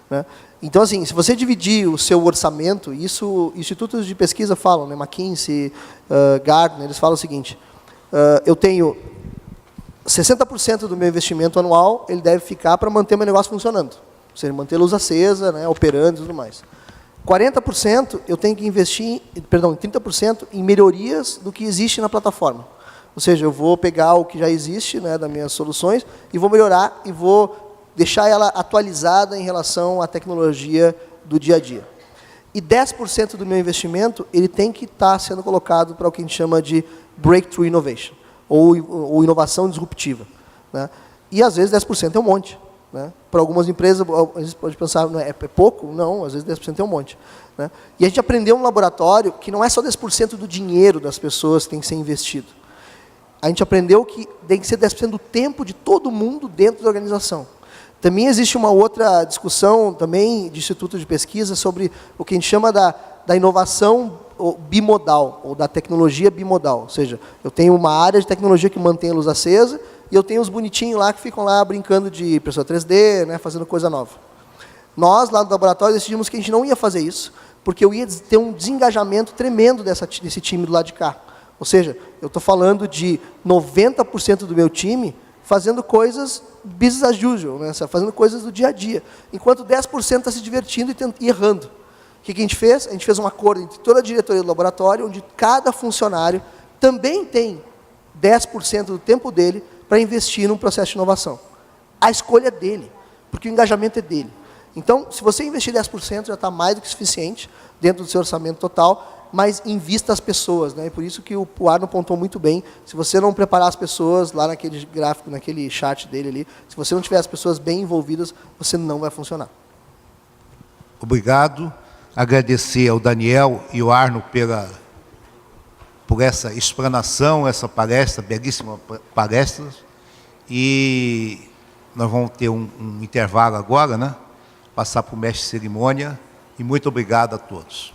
né? Então, assim, se você dividir o seu orçamento, isso institutos de pesquisa falam, né? McKinsey, Gartner, eles falam o seguinte: eu tenho 60% do meu investimento anual, ele deve ficar para manter meu negócio funcionando, ou seja, manter a luz acesa, né, operando e tudo mais. 40% eu tenho que investir, perdão, 30% em melhorias do que existe na plataforma. Ou seja, eu vou pegar o que já existe, né, das minhas soluções e vou melhorar e vou deixar ela atualizada em relação à tecnologia do dia a dia. E 10% do meu investimento ele tem que estar sendo colocado para o que a gente chama de breakthrough innovation, ou inovação disruptiva, né? E às vezes 10% é um monte, né? Para algumas empresas, a gente pode pensar, não é pouco? Não, às vezes 10% é um monte, né? E a gente aprendeu no laboratório que não é só 10% do dinheiro das pessoas que tem que ser investido. A gente aprendeu que tem que ser 10% do tempo de todo mundo dentro da organização. Também existe uma outra discussão também de instituto de pesquisa sobre o que a gente chama da inovação bimodal, ou da tecnologia bimodal. Ou seja, eu tenho uma área de tecnologia que mantém a luz acesa e eu tenho os bonitinhos lá que ficam lá brincando de impressora 3D, né, fazendo coisa nova. Nós, lá no laboratório, decidimos que a gente não ia fazer isso, porque eu ia ter um desengajamento tremendo desse time do lado de cá. Ou seja, eu estou falando de 90% do meu time fazendo coisas business as usual, né? Fazendo coisas do dia a dia, enquanto 10% está se divertindo e errando. O que a gente fez? A gente fez um acordo entre toda a diretoria do laboratório, onde cada funcionário também tem 10% do tempo dele para investir num processo de inovação. A escolha é dele, porque o engajamento é dele. Então, se você investir 10%, já está mais do que suficiente dentro do seu orçamento total, mas invista as pessoas, né? E por isso que o Arno apontou muito bem, se você não preparar as pessoas lá naquele gráfico, naquele chat dele ali, se você não tiver as pessoas bem envolvidas, você não vai funcionar. Obrigado. Agradecer ao Daniel e ao Arno por essa explanação, essa palestra, belíssima palestra. E nós vamos ter um intervalo agora, né? Passar para o mestre de cerimônia. E muito obrigado a todos.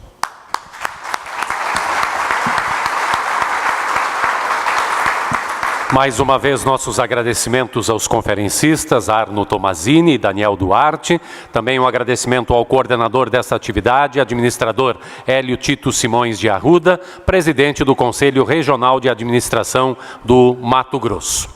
Mais uma vez, nossos agradecimentos aos conferencistas, Arno Tomazini e Daniel Duarte. Também um agradecimento ao coordenador desta atividade, administrador Hélio Tito Simões de Arruda, presidente do Conselho Regional de Administração do Mato Grosso.